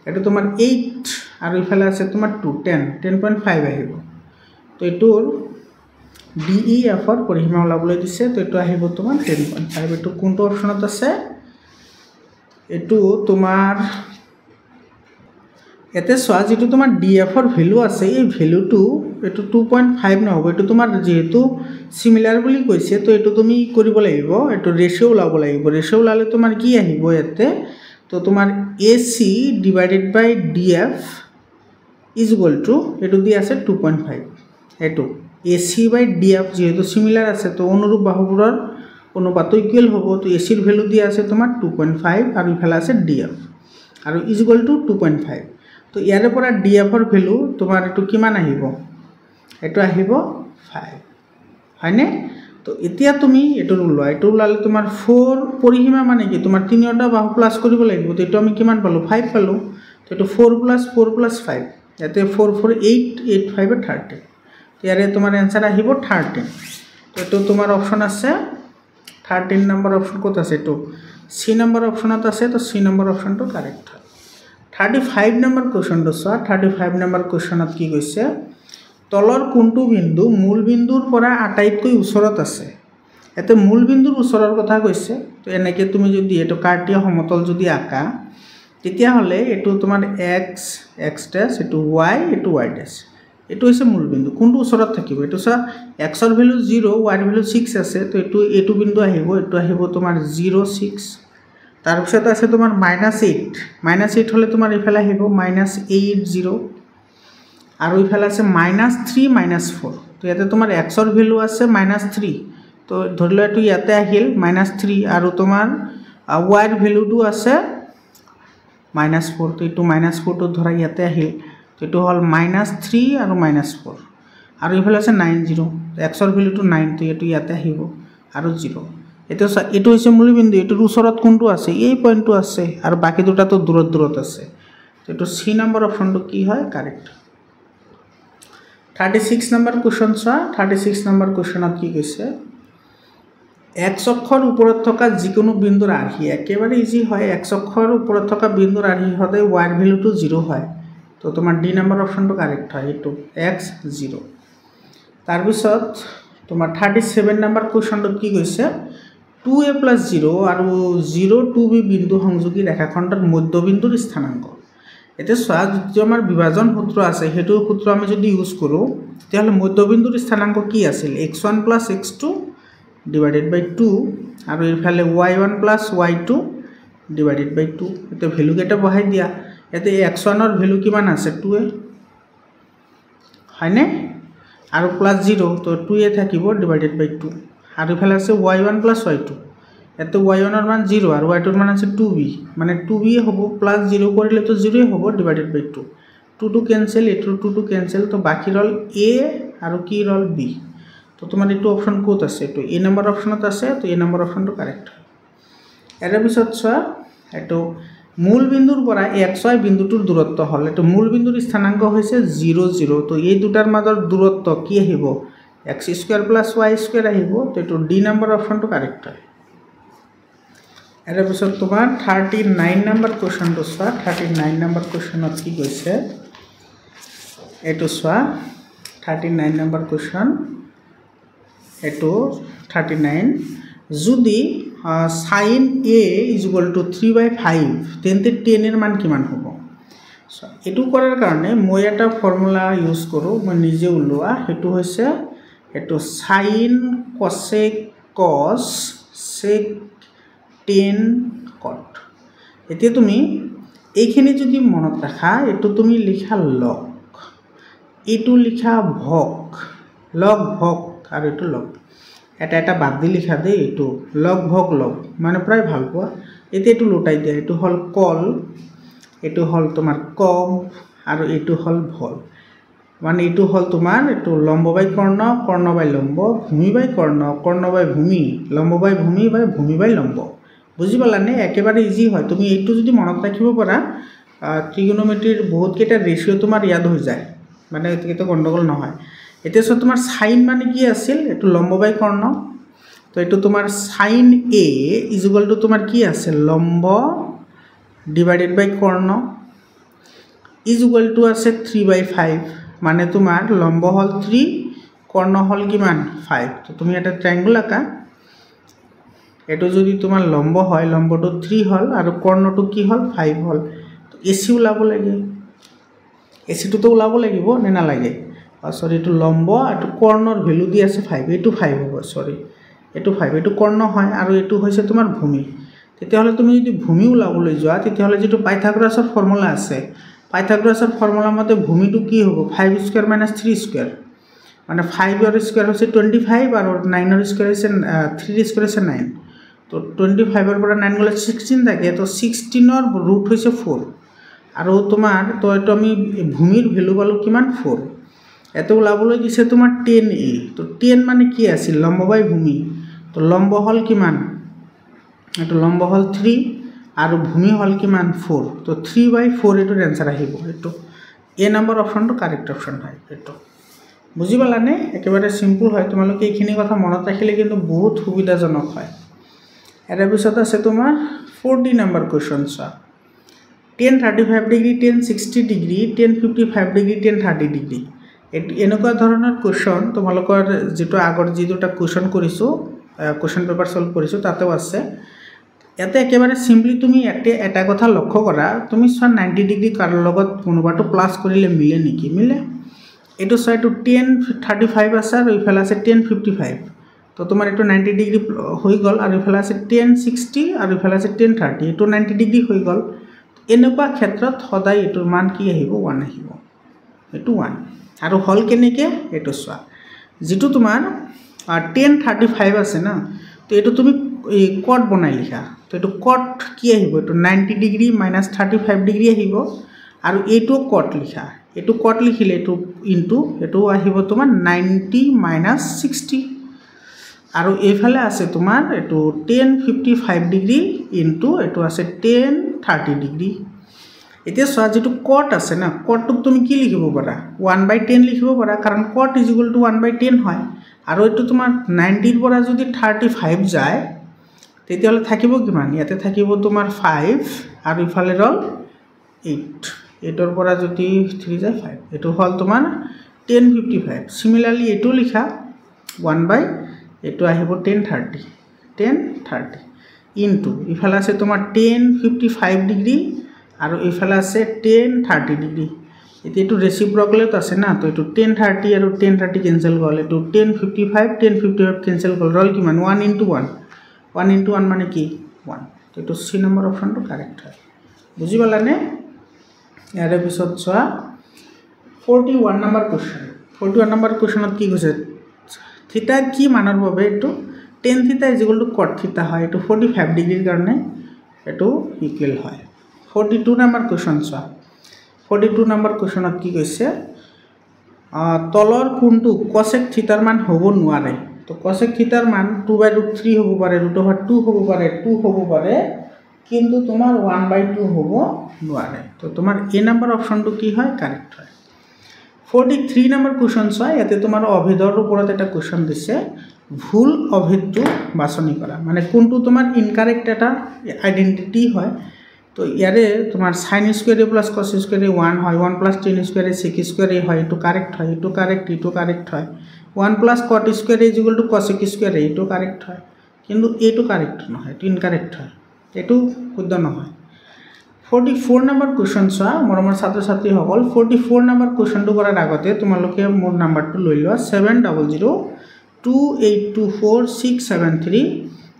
এটা তোমার 8 আর ইফালে আছে তোমার 2 10.5 আহিব তো এটোর DEF এর পরিসীমা ওলাবলৈ দিছে তো এটো আহিব তোমার 10.5 এটো কোনটো অপশনত আছে এটো তোমার এতে সোয়া যেটো তোমার DF এর ভ্যালু আছে এই ভ্যালুটো এটো 2.5 নহব এটো তোমার যেহেতু সিমিলার বলি কইছে তো এটো তুমি কৰিব লাগিব এটো রেশিও ওলাব লাগিব রেশিও ওলালে তোমার কি আহিব এতে তো তোমার AC divided by DF is equal to এটো দি আছে 2.5 এটো AC by DF যেহেতু সিমিলার আছে তো অনুরূপ বাহুগুলোর অনুপাত ইকুয়াল হবে তো AC এর ভ্যালু দি আছে তোমার 2.5 আর ইফালে আছে DF are is equal to 2.5 তো ইয়াৰে পৰা DF এর ভ্যালু তোমার এটো কিমান আহিব এটো আহিব 5 হয়নে তো এতিয়া তুমি এটো উলালে তোমার 4 পরিসীমা মানে কি তোমার তিনিটা বাহু প্লাস কৰিব লাগিব তো এটো আমি কিমান পালো 5 পালো তো এটো 4 plus 5 এতে 4 4 8 8 5 30 তো ইয়ারে তোমার आंसर আহিব 13 তো এটো তোমার অপশন আছে 13 নাম্বার অপশন কত আছে এটো সি নাম্বার অপশনত আছে তো সি নাম্বার অপশনটো কারেক্ট 35 নাম্বার কোশ্চেনটো সা 35 নাম্বার কোশ্চেনত কি কৈছে তলৰ কোনটো বিন্দু মূল বিন্দুৰ পৰা আটাইতকৈ ওচৰত আছে এতে মূল বিন্দুৰ ওচৰৰ কথা কৈছে তো এনেকে তুমি যদি এটো কাৰ্টীয় সমতল যদি আঁকা তেতিয়া হলে এটো তোমাৰ x x ড্যাশ এটো y এটো y ড্যাশ এটো হৈছে মূল বিন্দু কোনটো ওচৰত থাকিব এটো সা x এৰ ভ্যালু 0 y এৰ ভ্যালু 6 আছে তো এটো বিন্দু আহিব এটো আহিব তোমাৰ 0 6 তাৰ পিছত আছে তোমাৰ -8 হলে তোমাৰ ইফালে আহিব -8 0 আর ইফালে আছে -3 -4 তো ইয়াতে তোমার x এর ভ্যালু আছে -3 তো ধরলে এটো ইয়াতে আহিল -3 আর তোমার y এর ভ্যালুটো আছে -4 তো এটো -4 তো ধরা ইয়াতে আহিল তো এটো হল -3 আর -4 আর ইফালে আছে 9 0 x এর ভ্যালুটো 9 তো এটো ইয়াতে আহিব আর 0 এটো হইছে মূল বিন্দু এটোর ওচৰত কোনটো আছে এই পয়েন্টটো আছে আৰ বাকি দুটা তো দূৰত আছে তো এটো সি নাম্বার অপশনটো কি হয় কারেক্ট 36 নাম্বার কোশ্চেন সা 36 নাম্বার কোশ্চেনত কি কৈছে x অক্ষৰ ওপৰত থকা যিকোনো বিন্দুৰ আৰ্হি একেবাৰে ইজি হয় x অক্ষৰ ওপৰত থকা বিন্দুৰ আৰ্হি হতে y এর ভ্যালুটো 0 হয় তো তোমার ডি নাম্বার অপশনটো কারেক্ট হয় এটো x 0 তার পিছত তোমার 37 নাম্বার কোশ্চেনত কি কৈছে 2a + 0 আৰু 0 2b বিন্দু সংযোগী ৰেখাখণ্ডৰ মধ্যবিন্দুৰ স্থানাঙ্ক এতে সোয়া যে আমাৰ বিভাজন সূত্ৰ আছে হেতু সূত্ৰ আমি যদি ইউজ কৰো তাহলে মধ্যবিন্দুৰ স্থানাঙ্ক কি আছিল x1 + x2 / 2 আৰু ইফালে y1 + y2 / 2 এতে ভ্যালু কেটা বহাই দিয়া এতে x1 এর ভ্যালু কিমান আছে 2a হয়নে আৰু +0 তো 2a থাকিব / 2 আর ইফালে আছে y1 + y2 এতে y1 এর মান 0 আর y2 এর মান আছে 2b মানে 2b হবে +0 করিলে তো 0 হবে / 2 2 2 ক্যান্সেল এটো 2 2 ক্যান্সেল তো বাকি রল a আর কি রল b তো তোমার এটো অপশন কোত আছে এটো a নাম্বার অপশনত আছে তো a নাম্বার অপশনটো কারেক্ট এর পিছত সোয়া এটো মূল বিন্দুৰ পৰা xy বিন্দুটোৰ দূৰত্ব হল এটো মূল বিন্দুৰ স্থানাঙ্ক হৈছে 0 0 তো এই দুটাৰ মাজৰ দূৰত্ব কি আহিব x² + y² আহিব তো এটো ডি নাম্বার অপশনটো কারেক্ট হয় এর পিছত তোমার 39 নাম্বার কোশ্চেনটো সোয়া 39 নাম্বার কোশ্চেনত কি কৈছে এটো সোয়া 39 নাম্বার কোশ্চেন এটো 39 যদি sin a = 3/5 তেন্তে tan এর মান কিমান হ'ব এটো কৰাৰ কাৰণে মই এটা ফৰ্মুলা ইউজ কৰো মই নিজে উলোৱা হেতু হৈছে এটো sin cosec cos sec tan cot এতিয়া তুমি এইখিনি যদি মনত ৰাখা এটো তুমি লিখা log এটো লিখা ভগ log ভগ আর এটো log এটা বাদ দি লিখা দে এটো log ভগ log মানে প্রায় ভাল পোৱা এতে এটো লুটাই দিয়া এটো হল কল এটো হল তোমার কব আর এটো হল ভল মানে এটো হল তোমার এটো লম্ব বাই কর্ণ কর্ণ বাই লম্ব ভূমি বাই কর্ণ কর্ণ বাই ভূমি লম্ব বাই ভূমি বাই লম্ব বুঝি পালানে একেবারে ইজি হয় তুমি এইটো যদি মনত ৰাখিব পাৰা ট্ৰিগোনোমেট্ৰিৰ বহুতকেইটা ৰেচিঅ' তোমাৰ ইয়াদ হৈ যায় মানে এইটো গণ্ডগোল নহয় এতিয়া চোৱা তোমাৰ সাইন মানে কি আছিল এইটো লম্ব বাই কৰ্ণ তো এইটো তোমাৰ sine A is equal to তোমাৰ কি আছে লম্ব ডিভাইডেড বাই কৰ্ণ ইজ ইকুৱেল টু আছে 3/5 মানে তোমাৰ লম্ব হল 3 কৰ্ণ হল কিমান 5 তো তুমি এটা ট্ৰায়াঙ্গল আঁকা এটো যদি তোমাৰ লম্ব হয় লম্বটো 3 হল আৰু কৰ্ণটো কি হল 5 হল তো এসি ওলাব লাগে এসিটো তো ওলাব লাগিব নে না লাগে সরি এটো লম্ব আৰু কৰ্ণৰ ভ্যালু দি আছে 5 এটো 5 হ'ব সৰি এটো 5 এটো কৰ্ণ হয় আৰু এটো হৈছে তোমাৰ ভূমি তেতিয়াহলে তুমি যদি ভূমি ওলাবলৈ যোৱা তেতিয়াহলে যেটো পাইথাগোৰাছৰ ফৰ্মুলা আছে পাইথাগোৰাছৰ ফৰ্মুলা মতে ভূমিটো কি হ'ব 5 স্কয়াৰ - 3 স্কয়াৰ মানে 5 এৰ স্কয়াৰ হৈছে 25 আৰু 9 এৰ স্কয়াৰ হৈছে 3 স্কয়াৰ হৈছে 9 তো 25 এৰ পৰা 9 গলে 16 থাকে তো 16 এৰ ৰুট হৈছে 4 আৰু তোমাৰ তো এটো আমি ভূমিৰ ভ্যালু পালো কিমান 4 এটো ওলাবলৈ দিছে তোমাৰ 10a তো 10 মানে কি আছিল লম্ব বাই ভূমি তো লম্ব হল কিমান এটো লম্ব হল 3 আৰু ভূমি হল কিমান 4 তো 3/4 এটো आंसर আহিব এটো এ নম্বৰ অপচনটো কাৰেক্ট অপচন হয় এটো বুজি পালানে একেবাৰে সিম্পল হয় তোমালোকে এইখিনি কথা মনত ৰাখিলে কিন্তু বহুত সুবিধাজনক হয় এৰ পিছত আছে তোমাৰ 40 নম্বৰ কোৱেশ্চন চা 1035 ডিগ্ৰী 1060 ডিগ্ৰী 1055 ডিগ্ৰী 1030 ডিগ্ৰী এনেকুৱা ধৰণৰ কোৱেশ্চন তোমালোকৰ যেটো আগৰ যি দুটা কোৱেশ্চন কৰিছো কোৱেশ্চন পেপাৰ সলভ কৰিছো তাতেও আছে ইয়াতে একেবাৰে সিম্পলি তুমি এটা কথা লক্ষ্য কৰা তুমি 90 ডিগ্ৰী কাৰৰ লগত কোনোবাটো প্লাস কৰিলে মিলে নেকি মিলে এটো সাইড 1035 আছে আৰু ইফালে আছে 1055 তো তোমাৰ এটো 90 ডিগ্ৰী হৈ গল আৰু ইফালে আছে 1060 আৰু ইফালে আছে 1030 এটো 90 ডিগ্ৰী হৈ গল এনেকুৱা ক্ষেত্ৰত সদায় এটোৰ মান কি আহিব 1 আহিব এটো 1 আৰু হল কেনেকে এটো সোৱা যেটো তোমাৰ 1035 আছে না তো এটো তুমি কট বনাই লিখা তো এটো কট কি আহিব এটো 90 ডিগ্ৰী - 35 ডিগ্ৰী আহিব আৰু এটো কট লিখা এটো কট লিখিলে এটো ইনটু এটো আহিব তোমাৰ 90 - 60 আৰু এফালে আছে তোমাৰ এটো 1055 ডিগ্ৰী ইনটু এটো আছে 1030 ডিগ্ৰী এতিয়া সোৱা যেটো কট আছে না কটটো তুমি কি লিখিব পাৰা 1/10 লিখিব পাৰা কাৰণ কট ইজ ইকুৱেল টু 1/10 হয় আৰু এটো তোমাৰ 90 ৰ পৰা যদি 35 যায় তেতিয়ালে থাকিব কিমান ইয়াতে থাকিব তোমাৰ 5 আৰু ইফালে ৰল 8 8 ৰ পৰা যদি 3 যায় 5 এটো হল তোমাৰ 1055 সিমিলাৰলি এটো লিখা 1 এটো আহিব 1030 ইনটু ইফালে আছে তোমাৰ 1055 ডিগ্ৰী আৰু ইফালে আছে 1030 ডিগ্ৰী এটো ৰেসিপ্ৰকেলত আছে না তো এটো 1030 আৰু 1030 ক্যান্সেল গল এটো 1055 ক্যান্সেল গল ৰল কিমান 1 into 1 1 into 1 মানে কি 1 তো এটো সি নম্বৰ অপচনটো কাৰেক্ট হয় বুজি পালানে ইয়াৰ পিছত চোৱা 41 নম্বৰ কোৱেশ্চন 41 নম্বৰ কোৱেশ্চনত কি কৈছে থিটা কি মানৰ বাবে এটো tan থিটা = cot থিটা হয় এটো 45 ডিগ্ৰীৰ কাৰণে এটো ইকুৱেল হয় 42 নম্বৰ কোৱেশ্চন চোৱা 42 নম্বৰ কোৱেশ্চনত কি কৈছে তলৰ কোণটো cosec থিটাৰ মান হ'ব নোৱাৰে তো cosec থিটাৰ মান 2/√3 হ'ব পাৰে √2 হ'ব পাৰে 2 হ'ব পাৰে কিন্তু তোমাৰ 1/2 হ'ব নোৱাৰে তো তোমাৰ এ নম্বৰ অপচনটো কি হয় কাৰেক্ট হয় 43 নম্বৰ কোৱেশ্চন চোৱা ইয়াতে তোমাৰ অভেদৰ ওপৰত এটা কোৱেশ্চন দিছে ভুল অভেদটো বাছনি কৰা মানে কোনটো তোমাৰ ইনকাৰেক্ট এটা আইডেন্টিটি হয় তো ইয়াৰে তোমাৰ sin square plus cos square 1 হয় 1 plus tan square sec square হয় এটো কাৰেক্ট হয় এটো কাৰেক্ট হয় 1 plus cot square = cosec square এটো কাৰেক্ট হয় কিন্তু এটো কাৰেক্ট নহয় এটো ইনকাৰেক্ট হয় এটো শুদ্ধ নহয় 44 নম্বৰ কোৱেশ্চন চোৱা মৰমৰ ছাত্ৰ ছাত্ৰী সকল 44 নম্বৰ কোৱেশ্চনটো কৰাৰ আগতে তোমালোকে মোৰ নাম্বাৰটো লৈ লোৱা 7002824673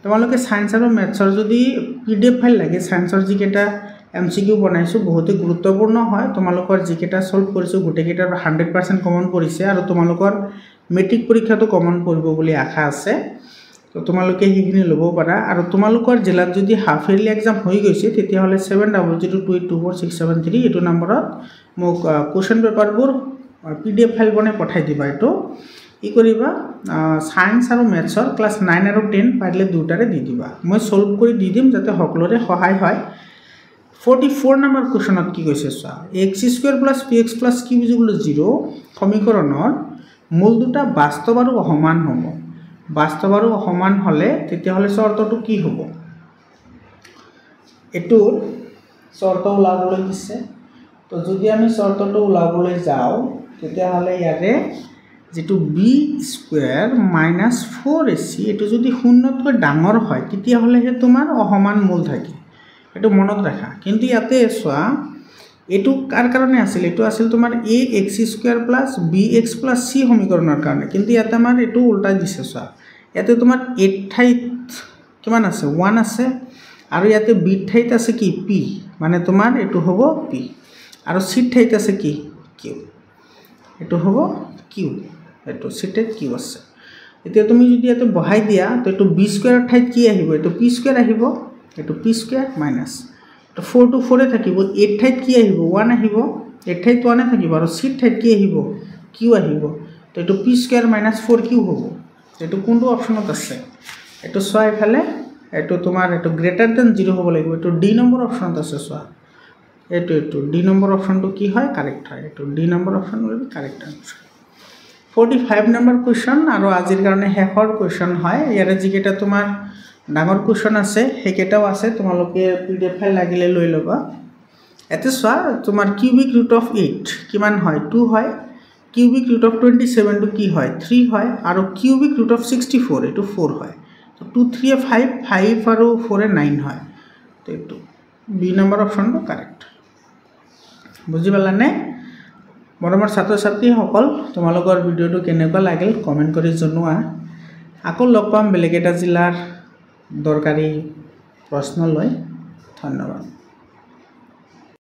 তোমালোকে সায়েন্স আৰু ম্যাথছৰ যদি পিডিএফ ফাইল লাগে সায়েন্সৰ যিকেটা এমসিকিউ বনাইছো বহুতে গুৰুত্বপূৰ্ণ হয় তোমালোকৰ যিকেটা সলভ কৰিছো গুটেকেটাৰ 100% কমন পৰিছে আৰু তোমালোকৰ মেট্ৰিক পৰীক্ষাটো কমন পৰিব বুলি আশা আছে তো তোমালোকে হিখিনি লব পাৰা আৰু তোমালোকৰ জিলাত যদি হাফ ইয়াৰলি এক্সাম হৈ গৈছে তেতিয়া হলে 7002824673 এটো নম্বৰত মোক কোৱেশ্চন পেপাৰবোৰ পিডিএফ ফাইল বনাই পঠাই দিবা এটো ই কৰিবা সায়েন্স আৰু ম্যাথছৰ ক্লাস 9 আৰু 10 পাৰিলে দুটাৰে দি দিবা মই সলভ কৰি দি দিম যাতে সকলোৰে সহায় হয় 44 নম্বৰ কুৱেশ্যনত কি কৈছে চোৱা x² + px + q = 0 সমীকৰণৰ মূল দুটা বাস্তৱ আৰু অসমান হ'ব বাস্তৱ আৰু অসমান হলে তেতিয়া হলে শৰ্তটো কি হ'ব এটোৰ শৰ্ত ওলাবলৈ দিছে তো যদি আমি শৰ্তটো ওলাবলৈ যাও তেতিয়া হলে ইয়াৰে যেটো b² - 4ac এটো যদি শূন্যতকৈ ডাঙৰ হয় তেতিয়া হলে হে তোমাৰ অসমান মূল থাকে এটো মনত ৰাখা কিন্তু ইয়াতে চোৱা এটো কাৰ কাৰণে আছিল এটো আছিল তোমাৰ ax² + bx + c সমীকৰণৰ কাৰণে কিন্তু ইয়াতে আমাৰ এটো উল্টা দিছে চোৱা ইয়াতে তোমাৰ a ঠাইত কিমান আছে 1 আছে আৰু ইয়াতে b ঠাইত আছে কি p মানে তোমাৰ এটো হ'ব p আৰু c ঠাইত আছে কি q এটো হ'ব q এটো c ঠাইত q আছে এতিয়া তুমি যদি ইয়াতে বহাই দিয়া তো এটো b² ঠাইত কি আহিব এটো p² আহিব এটো p² মাইনাস তো 4 to 4 এ থাকিব 8 ঠাইত কি আহিব 1 আহিব 8 ঠাইত 1 এ থাকিব আৰু c ঠাইত কি আহিব q আহিব তো এটো p² - 4q হ'ব এটো কোনটো অপচনত আছে এটো চোৱা ইফালে এটো তোমাৰ এটো গ্ৰেটাৰ দেন 0 হ'ব লাগিব এটো d নম্বৰ অপচনত আছে চোৱা এটো d নম্বৰ অপচনটো কি হয় কাৰেক্ট হয় এটো d number option will be correct answer 45 number question আৰু আজিৰ কাৰণে শেষৰ কোৱেশ্চন হয় ইয়াৰে যিকেটা তোমাৰ ডাঙৰ কোৱেশ্চন আছে হেকেটাও আছে তোমালোকে pdf ফাইল লাগিলে লৈ লবা এতে চোৱা তোমাৰ কিউবিক ৰুট অফ 8 কিমান হয় 2 হয় কিউবিক ৰুট অফ 27 টো কি হয় 3 হয় আৰু কিউবিক ৰুট অফ 64 এটো 4 হয় তো 2 3 এ 5 5 আৰু 4 এ 9 হয় তো এটো বি নম্বৰ অপচনটো কাৰেক্ট বুজি পালানে মৰমৰ ছাত্ৰ ছাত্ৰী সকল তোমালোকৰ ভিডিওটো কেনেকুৱা লাগিল কমেন্ট কৰি জনোৱা আকৌ লগ পাম বেলেগ এটা জিলাৰ দৰকাৰী প্ৰশ্ন লৈ ধন্যবাদ